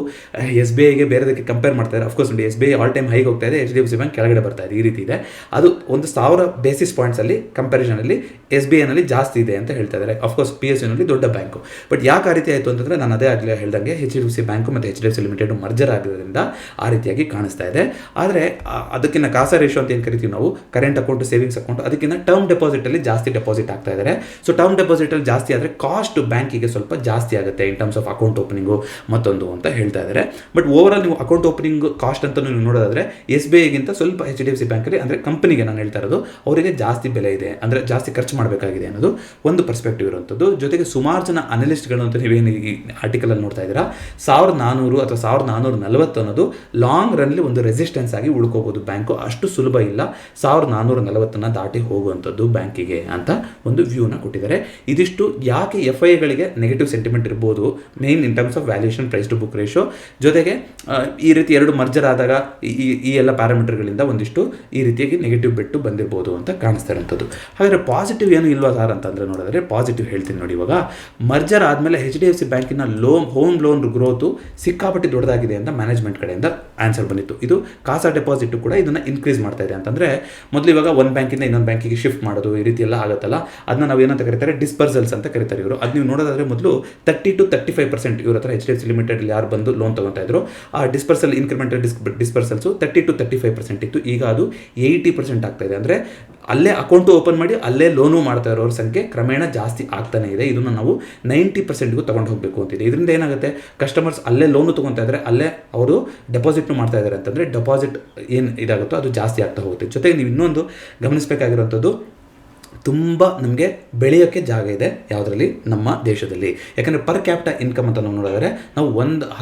SBIಗೆ ಬೇರೆದಕ್ಕೆ ಕಂಪೇರ್ ಮಾಡ್ತಾರೆ. ಅಫ್ಕೋರ್ಸ್ ನೋಡಿ SBI ಆಲ್ ಟೈಮ್ ಹೈಗೆ ಹೋಗ್ತಾ ಇದೆ, HDFC ಬ್ಯಾಂಕ್ ಕೆಳಗಡೆ ಬರ್ತಾ ಇದೆ, ಈ ರೀತಿ ಇದೆ. ಅದು 1000 ಬೇಸಿಸ್ ಪಾಯಿಂಟ್ಸಲ್ಲಿ ಕಂಪ್ಯಾರಿಸನಲ್ಲಿ SBIನಲ್ಲಿ ಜಾಸ್ತಿ ಇದೆ ಅಂತ ಹೇಳ್ತಾ ಇದ್ದಾರೆ. ಅಫ್ಕೋರ್ಸ್ PSUನಲ್ಲಿ ದೊಡ್ಡ ಬ್ಯಾಂಕು. ಬಟ್ ಯಾಕೆ ಆ ರೀತಿ ಆಯಿತು ಅಂತಂದರೆ ನಾನು ಅದೇ ಆಗಲೇ ಹೇಳ್ದಂಗೆ HDFC ಬ್ಯಾಂಕು ಮತ್ತು HDFC ಲಿಮಿಟೆಡ್ ಮರ್ಜರ್ ಆಗಿರೋದ್ರಿಂದ ಆ ರೀತಿಯಾಗಿ ಕಾಣಿಸ್ತಾ ಇದೆ. ಆದರೆ ಅದಕ್ಕಿಂತ ಕಾಸಾ ರೇಷೋ ಅಂತ ಏನು ಕರಿತೀವಿ ನಾವು, ಕರೆಂಟ್ ಅಕೌಂಟ್ ಸೇವಿಂಗ್ಸ್ ಅಕೌಂಟ್, ಅದಕ್ಕಿಂತ ಟರ್ಮ್ ಡೆಪಾಸಿಟಲ್ಲಿ ಜಾಸ್ತಿ ಡೆಪಾಸಿಟ್ ಆಗ್ತಾ ಇದ್ದಾರೆ. ಸೊ ಟರ್ಮ್ ಡೆಪಾಸಿಟಲ್ಲಿ ಜಾಸ್ತಿ ಆದರೆ ಕಾಸ್ಟ್ ಬ್ಯಾಂಕಿಗೆ ಸ್ವಲ್ಪ ಜಾಸ್ತಿ ಆಗುತ್ತೆ ಇನ್ ಟರ್ಮ್ಸ್ ಆಫ್ ಅಕೌಂಟ್ ಓಪನಿಂಗು ಮತ್ತೊಂದು ಅಂತ ಹೇಳ್ತಾ ಇದ್ದಾರೆ. ಬಟ್ ಓವರಾಲ್ ನೀವು ಅಕೌಂಟ್ ಓಪನಿಂಗ್ ಕಾಸ್ಟ್ ಅಂತ ನೀವು ನೋಡೋದಾದರೆ SBIಗಿಂತ ಸ್ವಲ್ಪ HDFC ಬ್ಯಾಂಕಲ್ಲಿ, ಅಂದರೆ ಕಂಪನಿಗೆ ನಾನು ಹೇಳ್ತಾ ಇರೋದು, ಅವರಿಗೆ ಜಾಸ್ತಿ ಬೆಲೆ ಇದೆ, ಅಂದರೆ ಜಾಸ್ತಿ ಖರ್ಚು ಮಾಡಬೇಕಾಗಿದೆ ಅನ್ನೋದು ಒಂದು ಪರ್ಸ್ಪೆಕ್ಟಿವ್ ಇರುವಂಥದ್ದು. ಜೊತೆಗೆ ಸುಮಾರು ಜನ ಅನಲಿಸ್ಟ್ಗಳು ಅಂತ ನೀವೇನು ಈ ಆರ್ಟಿಕಲಲ್ಲಿ ನೋಡ್ತಾ ಇದ್ದೀರಾ, 1400 ಅಥವಾ 1440 ಅನ್ನೋದು ಲಾಂಗ್ ರನ್ಲಿ ಒಂದು ರೆಸಿಸ್ಟೆನ್ಸ್ ಆಗಿ ಉಳ್ಕೋಬಹುದು. ಬ್ಯಾಂಕು ಅಷ್ಟು ಸುಲಭ ಇಲ್ಲ 1440 ದಾಟಿ ಹೋಗುವಂಥದ್ದು ಬ್ಯಾಂಕಿಗೆ ಅಂತ ಒಂದು ವ್ಯೂನ ಕೊಟ್ಟಿದ್ದಾರೆ. ಇದಿಷ್ಟು ಯಾಕೆ FIಗಳಿಗೆ ನೆಗೆಟಿವ್ ಸೆಂಟಿಮೆಂಟ್ ಇರ್ಬೋದು, main in terms of valuation, price to book ratio, ಜೊತೆಗೆ ಈ ರೀತಿ ಎರಡು ಮರ್ಜರ್ ಆದಾಗ ಈ ಎಲ್ಲ ಪ್ಯಾರಾಮೀಟರ್ಗಳಿಂದ ಒಂದಿಷ್ಟು ಈ ರೀತಿಯಾಗಿ ನೆಗೆಟಿವ್ ಬೆಟ್ಟು ಬಂದಿರ್ಬೋದು ಅಂತ ಕಾಣಿಸ್ತಾ ಇರೋಂಥದ್ದು. ಹಾಗಾದರೆ ಪಾಸಿಟಿವ್ ಏನು ಇಲ್ವಾ ಸಾರ್ ಅಂತಂದರೆ ನೋಡಿದ್ರೆ ಪಾಸಿಟಿವ್ ಹೇಳ್ತೀನಿ ನೋಡಿ. ಇವಾಗ ಮರ್ಜರ್ ಆದಮೇಲೆ HDFC ಬ್ಯಾಂಕಿನ ಹೋಮ್ ಲೋನ್ ಗ್ರೋತು ಸಿಕ್ಕಾಪಟ್ಟಿ ದೊಡ್ಡದಾಗಿದೆ ಅಂತ ಮ್ಯಾನೇಜ್ಮೆಂಟ್ ಕಡೆಯಿಂದ ಆನ್ಸರ್ ಬಂದಿತ್ತು. ಇದು ಕಾಸಾ ಡೆಪಾಸಿಟ್ ಕೂಡ ಇದನ್ನು ಇನ್ಕ್ರೀಸ್ ಮಾಡ್ತಾ ಇದೆ ಅಂತಂದರೆ, ಮೊದಲು ಇವಾಗ ಒಂದು ಬ್ಯಾಂಕಿಂದ ಇನ್ನೊಂದು ಬ್ಯಾಂಕಿಗೆ ಶಿಫ್ಟ್ ಮಾಡೋದು ಈ ರೀತಿ ಎಲ್ಲ ಆಗುತ್ತಲ್ಲ, ಅದನ್ನ ನಾವು ಏನಂತ ಕರೀತಾರೆ, ಡಿಸ್ಪರ್ಸಲ್ಸ್ ಅಂತ ಕರೀತಾರೆ ಇವರು. ಅದು ನೀವು ನೋಡೋದಾದರೆ ಮೊದಲು 30 to 35% ಇವ್ರ ಹತ್ರ HDFC ಲಿಮಿಟೆಡ್ ಯಾರು ಬಂದು ಲೋನ್ ತೊಗೊತಾ ಇದ್ರು, ಆ ಡಿಸ್ಪರ್ಸಲ್ ಇನ್ಕ್ರಿಮೆಂಟಲ್ ಡಿಸ್ಪರ್ಸಲ್ಸು 30 to 35% ಇತ್ತು. ಈಗ ಅದು 80% ಆಗ್ತಾ ಇದೆ. ಅಂದರೆ ಅಲ್ಲೇ ಅಕೌಂಟು ಓಪನ್ ಮಾಡಿ ಅಲ್ಲೇ ಲೋನು ಮಾಡ್ತಾ ಇರೋರ ಸಂಖ್ಯೆ ಕ್ರಮೇಣ ಜಾಸ್ತಿ ಆಗ್ತಾನೆ ಇದೆ. ಇದನ್ನು ನಾವು 90%ಗೂ ತೊಗೊಂಡು ಹೋಗಬೇಕು ಅಂತಿದೆ. ಇದರಿಂದ ಏನಾಗುತ್ತೆ, ಕಸ್ಟಮರ್ಸ್ ಅಲ್ಲೇ ಲೋನು ತೊಗೊತಾ ಇದ್ದಾರೆ, ಅಲ್ಲೇ ಅವರು ಡೆಪಾಸಿಟ್ನು ಮಾಡ್ತಾ ಇದ್ದಾರೆ ಅಂತಂದರೆ ಡೆಪಾಸಿಟ್ ಏನು ಇದಾಗುತ್ತೋ ಅದು ಜಾಸ್ತಿ ಆಗ್ತಾ ಹೋಗುತ್ತೆ. ಜೊತೆಗೆ ನೀವು ಇನ್ನೊಂದು ಗಮನಿಸಬೇಕಾಗಿರುವಂಥದ್ದು, ತುಂಬ ನಮಗೆ ಬೆಳೆಯೋಕ್ಕೆ ಜಾಗ ಇದೆ ಯಾವುದರಲ್ಲಿ, ನಮ್ಮ ದೇಶದಲ್ಲಿ. ಯಾಕಂದರೆ ಪರ್ ಕ್ಯಾಪಿಟ ಇನ್ಕಮ್ ಅಂತ ನಾವು ನೋಡಿದ್ರೆ ನಾವು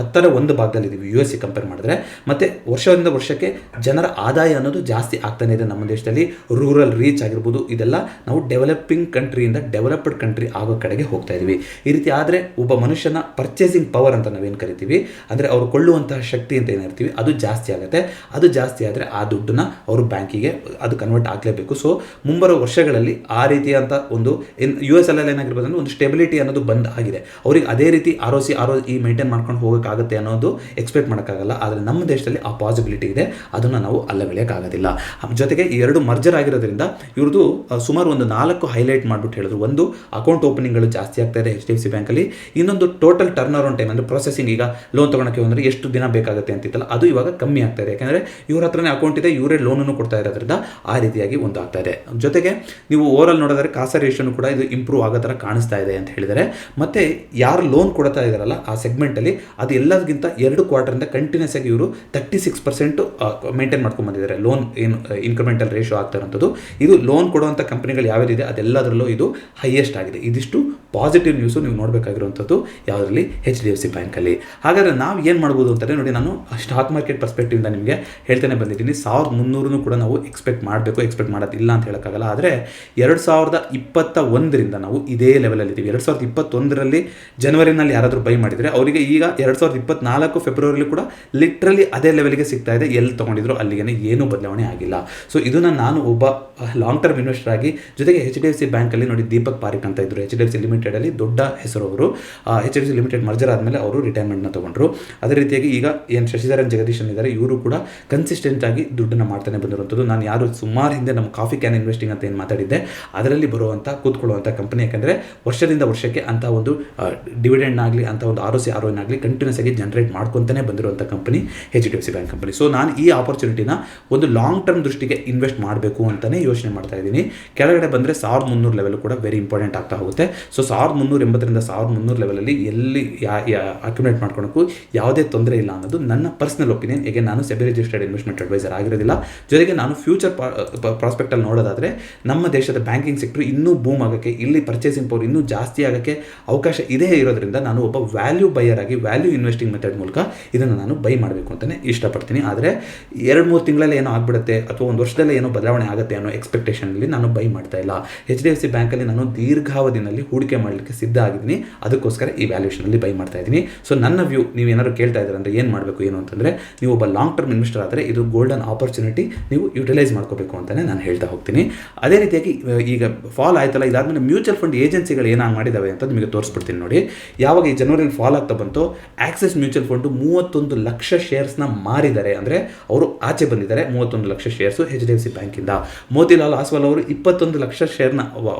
10ರ 1 ಭಾಗದಲ್ಲಿ ಇದ್ದೀವಿ US ಕಂಪೇರ್ ಮಾಡಿದ್ರೆ. ಮತ್ತು ವರ್ಷದಿಂದ ವರ್ಷಕ್ಕೆ ಜನರ ಆದಾಯ ಅನ್ನೋದು ಜಾಸ್ತಿ ಆಗ್ತಾನೆ ಇದೆ ನಮ್ಮ ದೇಶದಲ್ಲಿ. ರೂರಲ್ ರೀಚ್ ಆಗಿರ್ಬೋದು, ಇದೆಲ್ಲ ನಾವು ಡೆವಲಪಿಂಗ್ ಕಂಟ್ರಿಯಿಂದ ಡೆವಲಪ್ಡ್ ಕಂಟ್ರಿ ಆಗೋ ಕಡೆಗೆ ಹೋಗ್ತಾ ಇದ್ದೀವಿ. ಈ ರೀತಿ ಆದರೆ ಒಬ್ಬ ಮನುಷ್ಯನ ಪರ್ಚೇಸಿಂಗ್ ಪವರ್ ಅಂತ ನಾವೇನು ಕರಿತೀವಿ, ಅಂದರೆ ಅವರು ಕೊಳ್ಳುವಂತಹ ಶಕ್ತಿ ಅಂತ ಏನಿರ್ತೀವಿ ಅದು ಜಾಸ್ತಿ ಆಗುತ್ತೆ. ಅದು ಜಾಸ್ತಿ ಆದರೆ ಆ ದುಡ್ಡನ್ನ ಅವರು ಬ್ಯಾಂಕಿಗೆ ಅದು ಕನ್ವರ್ಟ್ ಆಗಲೇಬೇಕು. ಸೊ ಮುಂಬರುವ ವರ್ಷಗಳಲ್ಲಿ ಆ ರೀತಿಯಂಥ ಒಂದು US ಅಲ್ಲೆಲ್ಲ ಏನಾಗಿರ್ಬೋದು ಅಂದರೆ ಒಂದು ಸ್ಟೆಬಿಲಿಟಿ ಅನ್ನೋದು ಬಂದ್ ಆಗಿದೆ. ಅವ್ರಿಗೆ ಅದೇ ರೀತಿ ROE ಮೇಂಟೈನ್ ಮಾಡ್ಕೊಂಡು ಹೋಗೋಕ್ಕಾಗುತ್ತೆ ಅನ್ನೋದು ಎಕ್ಸ್ಪೆಕ್ಟ್ ಮಾಡೋಕ್ಕಾಗಲ್ಲ. ಆದರೆ ನಮ್ಮ ದೇಶದಲ್ಲಿ ಆ ಪಾಸಿಬಿಲಿಟಿ ಇದೆ, ಅದನ್ನು ನಾವು ಅಲ್ಲಗಳೆಯೋಕ್ಕಾಗೋದಿಲ್ಲ. ಜೊತೆಗೆ ಈ ಎರಡು ಮರ್ಜರ್ ಆಗಿರೋದ್ರಿಂದ ಇವ್ರದ್ದು ಸುಮಾರು ಒಂದು 4 ಹೈಲೈಟ್ ಮಾಡಿಬಿಟ್ಟು ಹೇಳಿದ್ರು. ಒಂದು, ಅಕೌಂಟ್ ಓಪನಿಂಗ್ಗಳು ಜಾಸ್ತಿ ಆಗ್ತಾ ಇದೆ HDFC ಬ್ಯಾಂಕಲ್ಲಿ. ಇನ್ನೊಂದು, ಟೋಟಲ್ ಟರ್ನ್ ಅರೌಂಡ್ ಟೈಮ್, ಅಂದರೆ ಪ್ರೊಸೆಸಿಂಗ್, ಈಗ ಲೋನ್ ತೊಗೊಳಕ್ಕೆ ಅಂದರೆ ಎಷ್ಟು ದಿನ ಬೇಕಾಗುತ್ತೆ ಅಂತಿತ್ತಲ್ಲ, ಅದು ಇವಾಗ ಕಮ್ಮಿ ಆಗ್ತಾ ಇದೆ. ಯಾಕಂದರೆ ಇವ್ರ ಹತ್ರನೇ ಅಕೌಂಟ್ ಇದೆ, ಇವರೇ ಲೋನನ್ನು ಕೊಡ್ತಾ ಇರೋದ್ರಿಂದ ಆ ರೀತಿಯಾಗಿ ಒಂದು ಆಗ್ತಾ ಇದೆ. ಜೊತೆಗೆ ನೀವು ಓವರಾಲ್ ನೋಡಿದ್ರೆ ಕಾಸಾ ರೇಷನ್ ಕೂಡ ಇದು ಇಂಪ್ರೂವ್ ಆಗೋ ಥರ ಕಾಣಿಸ್ತಾ ಇದೆ ಅಂತ ಹೇಳಿದರೆ. ಮತ್ತು ಯಾರು ಲೋನ್ ಕೊಡ್ತಾ ಇದ್ದಾರಲ್ಲ ಆ ಸೆಗ್ಮೆಂಟಲ್ಲಿ, ಅದು ಎಲ್ಲದಕ್ಕಿಂತ 2 ಕ್ವಾರ್ಟರಿಂದ ಕಂಟಿನ್ಯೂಸ್ ಆಗಿ ಇವರು 36% ಮೇಂಟೈನ್ ಮಾಡ್ಕೊಂಡು ಬಂದಿದ್ದಾರೆ. ಲೋನ್ ಏನು ಇನ್ಕ್ರಿಮೆಂಟಲ್ ರೇಷೋ ಆಗ್ತಾ ಇರೋಂಥದ್ದು, ಇದು ಲೋನ್ ಕೊಡುವಂಥ ಕಂಪ್ನಿಗಳು ಯಾವ್ದಿದೆ ಅದೆಲ್ಲದರಲ್ಲೂ ಇದು ಹೈಯೆಸ್ಟ್ ಆಗಿದೆ. ಇದಿಷ್ಟು ಪಾಸಿಟಿವ್ ನ್ಯೂಸು ನೀವು ನೋಡಬೇಕಾಗಿರುವಂಥದ್ದು ಯಾವುದರಲ್ಲಿ, HDFC ಬ್ಯಾಂಕಲ್ಲಿ. ಹಾಗಾದರೆ ನಾವು ಏನು ಮಾಡ್ಬೋದು ಅಂತಂದರೆ ನೋಡಿ, ನಾನು ಸ್ಟಾಕ್ ಮಾರ್ಕೆಟ್ ಪರ್ಸ್ಪೆಕ್ಟಿವಿಂದ ನಿಮಗೆ ಹೇಳ್ತಾನೆ ಬಂದಿದ್ದೀನಿ. 1300 ಕೂಡ ನಾವು ಎಕ್ಸ್ಪೆಕ್ಟ್ ಮಾಡಬೇಕು, ಎಕ್ಸ್ಪೆಕ್ಟ್ ಮಾಡೋದಿಲ್ಲ ಅಂತ ಹೇಳೋಕ್ಕಾಗಲ್ಲ. ಆದರೆ 2021ರಿಂದ ನಾವು ಇದೇ ಲೆವೆಲಲ್ಲಿದ್ದೀವಿ. 2021ರಲ್ಲಿ ಜನವರಿನಲ್ಲಿ ಯಾರಾದರೂ ಬೈ ಮಾಡಿದರೆ ಅವರಿಗೆ ಈಗ 2024 ಫೆಬ್ರವರಿಲಿ ಕೂಡ ಲಿಟ್ರಲಿ ಅದೇ ಲೆವೆಲ್ಗೆ ಸಿಗ್ತಾ ಇದೆ. ಎಲ್ಲಿ ತೊಗೊಂಡಿದ್ರು ಅಲ್ಲಿಗೆ ಏನೂ ಬದಲಾವಣೆ ಆಗಿಲ್ಲ. ಸೊ ಇದನ್ನು ನಾನು ಒಬ್ಬ ಲಾಂಗ್ ಟರ್ಮ್ ಇನ್ವೆಸ್ಟರ್ ಆಗಿ, ಜೊತೆಗೆ HDFC ಬ್ಯಾಂಕಲ್ಲಿ ನೋಡಿ ದೀಪಕ್ ಪಾರಿಕ್ ಅಂತ ಇದ್ದರು, HDFC ಲಿಮಿಟೆಡಲ್ಲಿ ದೊಡ್ಡ ಹೆಸರು ಅವರು. HDFC ಲಿಮಿಟೆಡ್ ಮರ್ಜರ್ ಆದಮೇಲೆ ಅವರು ರಿಟೈರ್ಮೆಂಟ್ನ ತೊಗೊಂಡ್ರು. ಅದೇ ರೀತಿಯಾಗಿ ಈಗ ಏನು ಶಶಿಧರನ್ ಜಗದೀಶನ್ ಇದ್ದಾರೆ, ಇವರು ಕೂಡ ಕನ್ಸಿಸ್ಟೆಂಟ್ ಆಗಿ ದುಡ್ಡನ್ನು ಮಾಡ್ತಾನೆ ಬಂದಿರುವಂಥದ್ದು. ನಾನು ಯಾರು ಸುಮಾರು ಹಿಂದೆ ನಮ್ಮ ಕಾಫಿ ಕ್ಯಾನ್ ಇನ್ವೆಸ್ಟಿಂಗ್ ಅಂತ ಏನು ಮಾತಾಡಿದ್ದೆ, ಅದರಲ್ಲಿ ಬರುವಂಥ ಕೂತ್ಕೊಳ್ಳುವಂಥ ಕಂಪನಿ. ಯಾಕಂದರೆ ವರ್ಷದಿಂದ ವರ್ಷಕ್ಕೆ ಅಂಥ ಒಂದು ಡಿವಿಡೆಂಡ್ ಆಗಲಿ ಅಂಥ ಒಂದು ROE ಆಗಲಿ ಕಂಟಿನ್ಯೂಸ್ ಆಗಿ ಜನರೇಟ್ ಮಾಡ್ಕೊತಾನೆ ಬಂದಿರುವಂಥ company HDFC bank company. So ನಾನು ಈ ಆಪರ್ಚುನಿಟಿನ ಒಂದು ಲಾಂಗ್ ಟರ್ಮ್ ದೃಷ್ಟಿಗೆ ಇನ್ವೆಸ್ಟ್ ಮಾಡಬೇಕು ಅಂತಲೇ ಯೋಚನೆ ಮಾಡ್ತಾ ಇದ್ದೀನಿ. ಕೆಳಗಡೆ ಬಂದರೆ 1300 ಲೆವೆಲ್ ಕೂಡ ವೆರಿ ಇಂಪಾರ್ಟೆಂಟ್ ಆಗ್ತಾ ಹೋಗುತ್ತೆ. ಸೊ 1380ರಿಂದ 1300 ಲೆವೆಲಲ್ಲಿ ಎಲ್ಲಿ ಅಕ್ಯುಮುಲೇಟ್ ಮಾಡ್ಕೊಳಕ್ಕೂ ಯಾವುದೇ ತೊಂದರೆ ಇಲ್ಲ ಅನ್ನೋದು ನನ್ನ ಪರ್ಸನಲ್ ಒಪಿನಿಯನ್. ಹೇಗೆ ನಾನು ಸೆಬಿ ರಿಜಿಸ್ಟರ್ಡ್ ಇನ್ವೆಸ್ಟ್ಮೆಂಟ್ ಅಡ್ವೈಸರ್ ಆಗಿರೋದಿಲ್ಲ. ಜೊತೆಗೆ ನಾನು ಫ್ಯೂಚರ್ ಪ್ರಾಸ್ಪೆಕ್ಟಲ್ಲಿ ನೋಡೋದಾದರೆ ನಮ್ಮ ದೇಶದ ಬ್ಯಾಂಕಿಂಗ್ ಸೆಕ್ಟರ್ ಇನ್ನೂ ಬೂಮ್ ಆಗೋಕ್ಕೆ, ಇಲ್ಲಿ ಪರ್ಚೇಸಿಂಗ್ ಪವರ್ ಇನ್ನೂ ಜಾಸ್ತಿ ಆಗೋಕ್ಕೆ ಅವಕಾಶ ಇದೆ ಇರೋದ್ರಿಂದ ನಾನು ಒಬ್ಬ ವ್ಯಾಲ್ಯೂ ಬೈಯರ್ ಆಗಿ ವ್ಯಾಲ್ಯೂ ಇನ್ವೆಸ್ಟಿಂಗ್ ಮೆಥಡ್ ಮೂಲಕ ಇದನ್ನು ನಾನು ಬೈ ಮಾಡಬೇಕು ಅಂತಲೇ ಇಷ್ಟಪಡ್ತೀನಿ. ಆದರೆ 2-3 ತಿಂಗಳಲ್ಲಿ ಏನೋ ಆಗಿಬಿಡುತ್ತೆ ಅಥವಾ ಒಂದು ವರ್ಷದಲ್ಲೇ ಏನೋ ಬದಲಾವಣೆ ಆಗುತ್ತೆ ಅನ್ನೋ ಎಕ್ಸ್ಪೆಕ್ಟೇಷನಲ್ಲಿ ನಾನು ಬೈ ಮಾಡ್ತಾ ಇಲ್ಲ. HDFC ಬ್ಯಾಂಕಲ್ಲಿ ನಾನು ದೀರ್ಘಾವಧಿನಲ್ಲಿ ಹೂಡಿಕೆ ಮಾಡಲಿಕ್ಕೆ ಸಿದ್ಧ ಆಗಿದ್ದೀನಿ. ಅದಕ್ಕೋಸ್ಕರ ಈ ವ್ಯಾಲ್ಯೂಷನಲ್ಲಿ ಬೈ ಮಾಡ್ತಾ ಇದ್ದೀನಿ. ಸೊ ನನ್ನ ವ್ಯೂ, ನೀವೇನಾದ್ರು ಕೇಳ್ತಾ ಇದ್ದಾರೆ ಅಂದರೆ ಏನು ಮಾಡಬೇಕು ಏನು ಅಂತಂದರೆ, ನೀವು ಒಬ್ಬ ಲಾಂಗ್ ಟರ್ಮ್ ಇನ್ವೆಸ್ಟರ್ ಆದರೆ ಇದು ಗೋಲ್ಡನ್ ಆಪರ್ಚುನಿಟಿ ನೀವು ಯುಟಿಲೈಸ್ ಮಾಡ್ಕೋಬೇಕು ಅಂತಲೇ ನಾನು ಹೇಳ್ತಾ ಹೋಗ್ತೀನಿ. ಅದೇ ರೀತಿಯಾಗಿ ಈಗ ಫಾಲ್ ಆಯ್ತಲ್ಲ, ಇದಾದ್ಮೇಲೆ ಮ್ಯೂಚುವಲ್ ಫಂಡ್ ಏಜೆನ್ಸಿಗಳು ಏನಾಗಿ ಮಾಡಿದ್ದಾವೆ ಅಂತ ನಿಮಗೆ ತೋರಿಸ್ಬಿಡ್ತೀನಿ ನೋಡಿ. ಯಾವಾಗ ಈ ಜನವರಿಯಲ್ಲಿ ಫಾಲ್ ಆಗ್ತಾ ಬಂತು, ಆಕ್ಸಿಸ್ ಮ್ಯೂಚುವಲ್ ಫಂಡು 31 ಲಕ್ಷ ಶೇರ್ಸ್ನ ಮಾರಿದ್ದಾರೆ. ಅಂದರೆ ಅವರು ಆಚೆ ಬಂದಿದ್ದಾರೆ 31 ಲಕ್ಷ ಶೇರ್ಸು HDFC ಬ್ಯಾಂಕಿಂದ. ಮೋತಿಲಾಲ್ ಆಸ್ವಾಲ್ ಅವರು 21 ಲಕ್ಷ ಶೇರ್ನ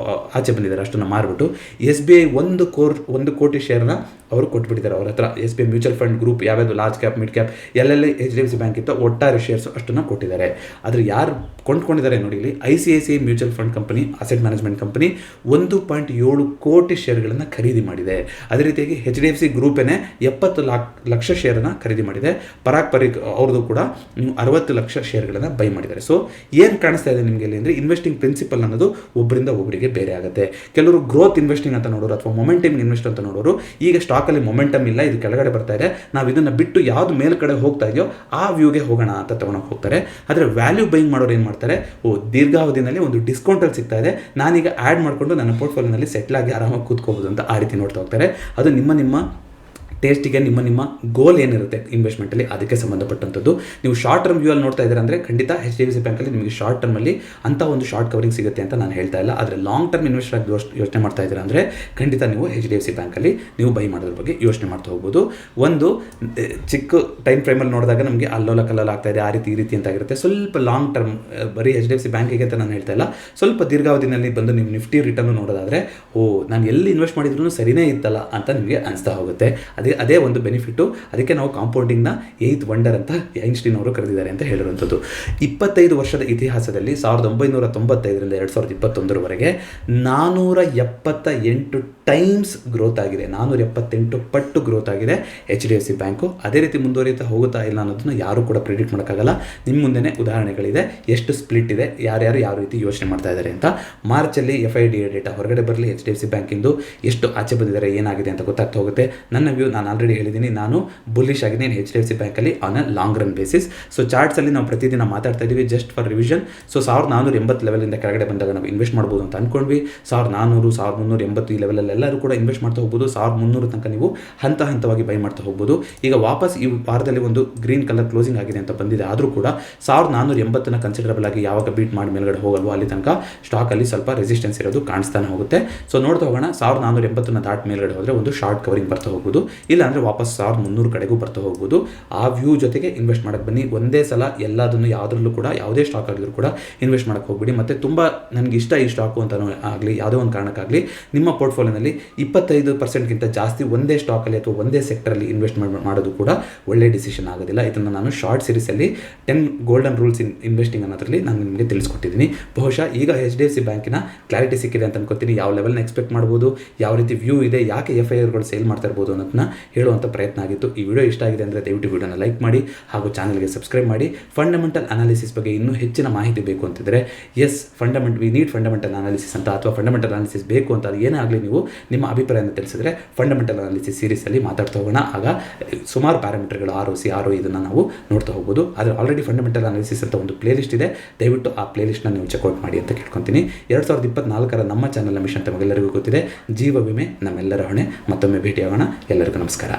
ಆಚೆ ಬಂದಿದ್ದಾರೆ, ಅಷ್ಟನ್ನು ಮಾರಿಬಿಟ್ಟು. SBI 1 ಕೋಟಿ ಶೇರ್ನ ಅವರು ಕೊಟ್ಬಿಟ್ಟಿದ್ದಾರೆ ಅವ್ರ ಹತ್ರ. SBI ಮ್ಯೂಚುವಲ್ ಫಂಡ್ ಗ್ರೂಪ್ ಯಾವ್ಯಾವುದು ಲಾರ್ಜ್ ಕ್ಯಾಪ್ ಮಿಡ್ ಕ್ಯಾಪ್ ಎಲ್ಲೆಲ್ಲಿ HDFC ಬ್ಯಾಂಕ್ ಇತ್ತು ಒಟ್ಟಾರೆ ಶೇರ್ಸು ಅಷ್ಟನ್ನು ಕೊಟ್ಟಿದ್ದಾರೆ. ಆದರೆ ಯಾರು ಕೊಂಡ್ಕೊಂಡಿದ್ದಾರೆ ನೋಡಿ, ಇಲ್ಲಿ ICICI mutual fund company, asset management company 1.7 ಕೋಟಿ ಶೇರ್ಗಳನ್ನು ಖರೀದಿ ಮಾಡಿದೆ. ಅದೇ ರೀತಿಯಾಗಿ HDFC ಗ್ರೂಪೇನೆ 70 ಲಕ್ಷ ಶೇರನ್ನು ಖರೀದಿ ಮಾಡಿದೆ. ಪರಾಗ್ ಪರೀಕ್ ಅವ್ರದ್ದು ಕೂಡ 60 ಲಕ್ಷ ಶೇರ್ಗಳನ್ನು ಬೈ ಮಾಡಿದ್ದಾರೆ. ಸೊ ಏನು ಕಾಣಿಸ್ತಾ ಇದೆ ನಿಮಗೆ ಇಲ್ಲಿ ಅಂದರೆ, ಇನ್ವೆಸ್ಟಿಂಗ್ ಪ್ರಿನ್ಸಿಪಲ್ ಅನ್ನೋದು ಒಬ್ಬರಿಂದ ಒಬ್ಬರಿಗೆ ಬೇರೆ ಆಗುತ್ತೆ. ಕೆಲವರು ಗ್ರೋತ್ ಇನ್ವೆಸ್ಟಿಂಗ್ ಅಂತ ನೋಡೋರು ಅಥವಾ ಮೊಮೆಂಟಮ್ ಇನ್ವೆಸ್ಟ್ ಅಂತ ನೋಡೋರು, ಈಗ ಸ್ಟಾಕಲ್ಲಿ ಮೊಮೆಂಟಮ್ ಇಲ್ಲ, ಇದು ಕೆಳಗಡೆ ಬರ್ತಾ ಇದೆ, ನಾವು ಇದನ್ನು ಬಿಟ್ಟು ಯಾವುದು ಮೇಲ್ಗಡೆ ಹೋಗ್ತಾ ಇದೆಯೋ ಆ ವ್ಯೂಗೆ ಹೋಗೋಣ ಅಂತ ತಗೊಂಡೋಗಿ ಹೋಗ್ತಾರೆ. ಆದರೆ ವ್ಯಾಲ್ಯೂ ಬೈಯಿಂಗ್ ಮಾಡೋರು ಏನು ಮಾಡ್ತಾರೆ, ದೀರ್ಘಾವಧಿನಲ್ಲಿ ಒಂದು ಡಿಸ್ಕೌಂಟಲ್ಲಿ ಸಿಗ್ತಾ ಇದೆ, ನಾನೀಗ ಆ್ಯಡ್ ಮಾಡಿಕೊಂಡು ನನ್ನ ಪೋರ್ಟ್ಫೋಲಿಯೋನಲ್ಲಿ ಸೆಟ್ಲ್ ಆಗಿ ಆರಾಮಾಗಿ ಕೂತ್ಕೋಬೋದು ಅಂತ ಆ ರೀತಿ ನೋಡ್ತಾ ಹೋಗ್ತಾರೆ. ಅದು ನಿಮ್ಮ ಟೇಸ್ಟಿಗೆ ನಿಮ್ಮ ಗೋಲ್ ಏನಿರುತ್ತೆ ಇನ್ವೆಸ್ಟ್ಮೆಂಟಲ್ಲಿ ಅದಕ್ಕೆ ಸಂಬಂಧಪಟ್ಟಂಥದ್ದು. ನೀವು ಶಾರ್ಟ್ ಟರ್ಮ್ ವ್ಯೂ ಅಲ್ಲಿ ನೋಡ್ತಾ ಇದ್ದೀರಾ ಅಂದರೆ ಖಂಡಿತ HDFC ಬ್ಯಾಂಕಲ್ಲಿ ನಿಮಗೆ ಶಾರ್ಟ್ ಟರ್ಮಲ್ಲಿ ಅಂಥ ಒಂದು ಶಾರ್ಟ್ ಕವರಿಂಗ್ ಸಿಗುತ್ತೆ ಅಂತ ನಾನು ಹೇಳ್ತಾ ಇಲ್ಲ. ಆದರೆ ಲಾಂಗ್ ಟರ್ಮ್ ಇನ್ವೆಸ್ಟರ್ ಆಗಿ ಯೋಚನೆ ಮಾಡ್ತಾ ಇದ್ದೀರಾ ಅಂದರೆ ಖಂಡಿತ ನೀವು HDFC ಬ್ಯಾಂಕಲ್ಲಿ ನೀವು ಬೈ ಮಾಡೋದ್ರ ಬಗ್ಗೆ ಯೋಚನೆ ಮಾಡ್ತಾ ಹೋಗ್ಬೋದು. ಒಂದು ಚಿಕ್ಕ ಟೈಮ್ ಫ್ರೇಮಲ್ಲಿ ನೋಡಿದಾಗ ನಮಗೆ ಅಲ್ಲೋಲ ಕಲ್ಲೋಲ ಆಗ್ತಾ ಇದೆ, ಆ ರೀತಿ ಈ ರೀತಿ ಅಂತ ಆಗಿರುತ್ತೆ. ಸ್ವಲ್ಪ ಲಾಂಗ್ ಟರ್ಮ್ ಬರೀ HDFC ಬ್ಯಾಂಕಿಗೆ ಅಂತ ನಾನು ಹೇಳ್ತಾ ಇಲ್ಲ, ಸ್ವಲ್ಪ ದೀರ್ಘಾವಧಿನಲ್ಲಿ ಬಂದು ನೀವು ನಿಫ್ಟಿ ರಿಟರ್ನ್ ನೋಡೋದಾದರೆ ನಾನು ಎಲ್ಲಿ ಇನ್ವೆಸ್ಟ್ ಮಾಡಿದ್ರು ಸರಿನೇ ಇತ್ತಲ್ಲ ಅಂತ ನಿಮಗೆ ಅನಿಸ್ತಾ ಹೋಗುತ್ತೆ. ಅದೇ ಒಂದು ಬೆನಿಫಿಟ್ಟು. ಅದಕ್ಕೆ ನಾವು ಕಾಂಪೌಂಡಿಂಗ್ನ 8th ವಂಡರ್ ಅಂತ ಐನ್ಸ್ಟೀನ್ ಅವರು ಕರೆದಿದ್ದಾರೆ ಅಂತ ಹೇಳಿರುವಂಥದ್ದು. 25 ವರ್ಷದ ಇತಿಹಾಸದಲ್ಲಿ 1995ರಿಂದ 2021ರವರೆಗೆ 478 ಟೈಮ್ಸ್ ಗ್ರೋತ್ ಆಗಿದೆ, 478 ಪಟ್ಟು ಗ್ರೋತ್ ಆಗಿದೆ HDFC ಬ್ಯಾಂಕು. ಅದೇ ರೀತಿ ಮುಂದುವರಿಯುತ್ತಾ ಹೋಗುತ್ತಾ ಇಲ್ಲ ಅನ್ನೋದನ್ನ ಯಾರು ಕೂಡ ಪ್ರಿಡಿಕ್ಟ್ ಮಾಡೋಕ್ಕಾಗಲ್ಲ. ನಿಮ್ಮ ಮುಂದೆನೇ ಉದಾಹರಣೆಗಳಿದೆ, ಎಷ್ಟು ಸ್ಪ್ಲಿಟ್ ಇದೆ, ಯಾರ್ಯಾರು ಯಾವ ರೀತಿ ಯೋಚನೆ ಮಾಡ್ತಾ ಇದ್ದಾರೆ ಅಂತ. ಮಾರ್ಚಲ್ಲಿ FIDA ಡೇಟಾ ಹೊರಗಡೆ ಬರಲಿ, HDFC ಬ್ಯಾಂಕಿಂದು ಎಷ್ಟು ಆಚೆ ಬಂದಿದ್ದಾರೆ ಏನಾಗಿದೆ ಅಂತ ಗೊತ್ತಾಗ್ತಾ ಹೋಗುತ್ತೆ. ನನ್ನ ವ್ಯೂ ನಾನು ಆಲ್ರೆಡಿ ಹೇಳಿದ್ದೀನಿ, ನಾನು ಬುಲ್ಲಿಶ್ ಆಗಿದ್ದೀನಿ HDFC ಬ್ಯಾಂಕಲ್ಲಿ on a long run basis. So ಚಾರ್ಟ್ಸಲ್ಲಿ ನಾವು ಪ್ರತಿದಿನ ಮಾತಾಡ್ತಾ ಇದ್ದೀವಿ ಜಸ್ಟ್ ಫಾರ್ ರಿವಿಷನ್. ಸೊ 1480 ಲೆವೆಲಿಂದ ಕೆಳಗಡೆ ಬಂದಾಗ ನಾವು ಇನ್ವೆಸ್ಟ್ ಮಾಡ್ಬೋದು ಅಂತ ಅಂದ್ಕೊಂಡ್ವಿ. 1400, 1380 ಈ ಲೆವೆಲಲ್ಲಿ ಎಲ್ಲರೂ ಕೂಡ ಇನ್ವೆಸ್ಟ್ ಮಾಡ್ತಾ ಹೋಗ್ಬೋದು. 1300 ತನಕ ನೀವು ಹಂತವಾಗಿ ಬೈ ಮಾಡ್ತಾ ಹೋಗ್ಬೋದು. ಈಗ ವಾಪಸ್ ಈ ವಾರದಲ್ಲಿ ಒಂದು ಗ್ರೀನ್ ಕಲರ್ ಕ್ಲೋಸಿಂಗ್ ಆಗಿದೆ ಅಂತ ಬಂದಿದೆ, ಆದರೂ ಕೂಡ 1480ನ ಕನ್ಸಿಡರಬಲ್ ಆಗಿ ಯಾವಾಗ ಬೀಟ್ ಮಾಡಿ ಮೇಲ್ಗಡೆ ಹೋಗಲ್ವೋ ಅಲ್ಲಿ ತನಕ ಸ್ಟಾಕಲ್ಲಿ ಸ್ವಲ್ಪ ರೆಸಿಸ್ಟೆನ್ಸ್ ಇರೋದು ಕಾಣಿಸ್ತಾನೆ ಹೋಗುತ್ತೆ. ಸೊ ನೋಡ್ತಾ ಹೋಗೋಣ, 1480ನ ದಾಟ್ ಮೇಲ್ಗಡೆ ಹೋದರೆ ಒಂದು ಶಾರ್ಟ್ ಕವರಿಂಗ್ ಬರ್ತಾ ಹೋಗ್ಬೋದು, ಇಲ್ಲ ಅಂದರೆ ವಾಪಸ್ 1300 ಕಡೆಗೂ ಬರ್ತಾ ಹೋಗ್ಬೋದು. ಆ ವ್ಯೂ ಜೊತೆಗೆ ಇನ್ವೆಸ್ಟ್ ಮಾಡೋಕ್ಕೆ ಬನ್ನಿ. ಒಂದೇ ಸಲ ಎಲ್ಲದನ್ನು ಯಾವುದ್ರಲ್ಲೂ ಕೂಡ ಯಾವುದೇ ಸ್ಟಾಕ್ ಆಗಿದ್ರು ಕೂಡ ಇನ್ವೆಸ್ಟ್ ಮಾಡೋಕ್ಕೆ ಹೋಗ್ಬಿಡಿ. ಮತ್ತು ತುಂಬ ನನಗೆ ಇಷ್ಟ ಈ ಸ್ಟಾಕು ಅಂತ ಆಗಲಿ ಯಾವುದೇ ಒಂದು ಕಾರಣಕ್ಕಾಗಲಿ ನಿಮ್ಮ ಪೋರ್ಟ್ಫೋಲಿಯೋನಲ್ಲಿ 25%ಗಿಂತ ಜಾಸ್ತಿ ಒಂದೇ ಸ್ಟಾಕಲ್ಲಿ ಅಥವಾ ಒಂದೇ ಸೆಕ್ಟರಲ್ಲಿ ಇನ್ವೆಸ್ಟ್ಮೆಂಟ್ ಮಾಡೋದು ಕೂಡ ಒಳ್ಳೆ ಡಿಸಿಷನ್ ಆಗೋದಿಲ್ಲ. ಇದನ್ನು ನಾನು ಶಾರ್ಟ್ ಸೀರೀಸಲ್ಲಿ 10 ಗೋಲ್ಡನ್ ರೂಲ್ಸ್ ಇನ್ ಇನ್ವೆಸ್ಟಿಂಗ್ ಅನ್ನೋದ್ರಲ್ಲಿ ನಾನು ನಿಮಗೆ ತಿಳಿಸ್ಕೊಟ್ಟಿದ್ದೀನಿ. ಬಹುಶಃ ಈಗ HDFC ಬ್ಯಾಂಕಿನ ಕ್ಲಾರಿಟಿ ಸಿಕ್ಕಿದೆ ಅಂತ ಅನ್ಕೋತೀನಿ. ಯಾವ ಲೆವೆಲ್ನ ಎಕ್ಸ್ಪೆಕ್ಟ್ ಮಾಡ್ಬೋದು, ಯಾವ ರೀತಿ ವ್ಯೂ ಇದೆ, ಯಾಕೆ FIRಗಳು ಸೇಲ್ ಮಾಡ್ತಾ ಇರ್ಬೋದು ಅನ್ನೋದನ್ನ ಹೇಳುವಂಥ ಪ್ರಯತ್ನ ಆಗಿತ್ತು. ಈ ವಿಡಿಯೋ ಇಷ್ಟ ಆಗಿದೆ ಅಂದರೆ ದಯವಿಟ್ಟು ವಿಡಿಯೋನ ಲೈಕ್ ಮಾಡಿ ಹಾಗೂ ಚಾನಲ್ಗೆ ಸಬ್ಸ್ಕ್ರೈಬ್ ಮಾಡಿ. ಫಂಡಮೆಂಟಲ್ ಅನಾಲಿಸಿಸ್ ಬಗ್ಗೆ ಇನ್ನೂ ಹೆಚ್ಚಿನ ಮಾಹಿತಿ ಬೇಕು ಅಂತಿದ್ರೆ ವಿ ನೀಡ್ ಫಂಡಮೆಂಟಲ್ ಅನಾಲಿಸಿಸ್ ಅಂತ, ಅಥವಾ ಫಂಡಮೆಂಟಲ್ ಅನಾಲಿಸಿಸ್ ಬೇಕು ಅಂತ ಅದು ಏನೇ ಆಗಲಿ ನೀವು ನಿಮ್ಮ ಅಭಿಪ್ರಾಯನ ತಿಳಿಸಿದ್ರೆ ಫಂಡಮೆಂಟಲ್ ಅನಾಲಿಸಿಸ್ ಸೀರೀಸಲ್ಲಿ ಮಾತಾಡ್ತಾ ಹೋಗೋಣ. ಆಗ ಸುಮಾರು ಪ್ಯಾರಾಮೀಟರ್ಗಳು ROE ಇದನ್ನು ನಾವು ನೋಡ್ತಾ ಹೋಗ್ಬೋದು. ಆದರೆ ಆಲ್ರೆಡಿ ಫಂಡಮೆಂಟಲ್ ಅನಾಲಿಸಿಸ್ ಅಂತ ಒಂದು ಪ್ಲೇಲಿಸ್ಟ್ ಇದೆ, ದಯವಿಟ್ಟು ಆ ಪ್ಲೇಲಿಸ್ಟ್ನ ನೀವು ಚೆಕ್ಔಟ್ ಮಾಡಿ ಅಂತ ಕೇಳ್ಕೊತೀನಿ. 2024ರ ನಮ್ಮ ಚಾನಲ್ನ ಮಿಷನ್ ತಮಗೆಲ್ಲರಿಗೂ ಗೊತ್ತಿದೆ, ಜೀವ ವಿಮೆ ನಮ್ಮೆಲ್ಲರ ಹೊಣೆ. ಮತ್ತೊಮ್ಮೆ ಭೇಟಿಯಾಗೋಣ. ಎಲ್ಲರಿಗೂ ನಮಸ್ಕಾರ.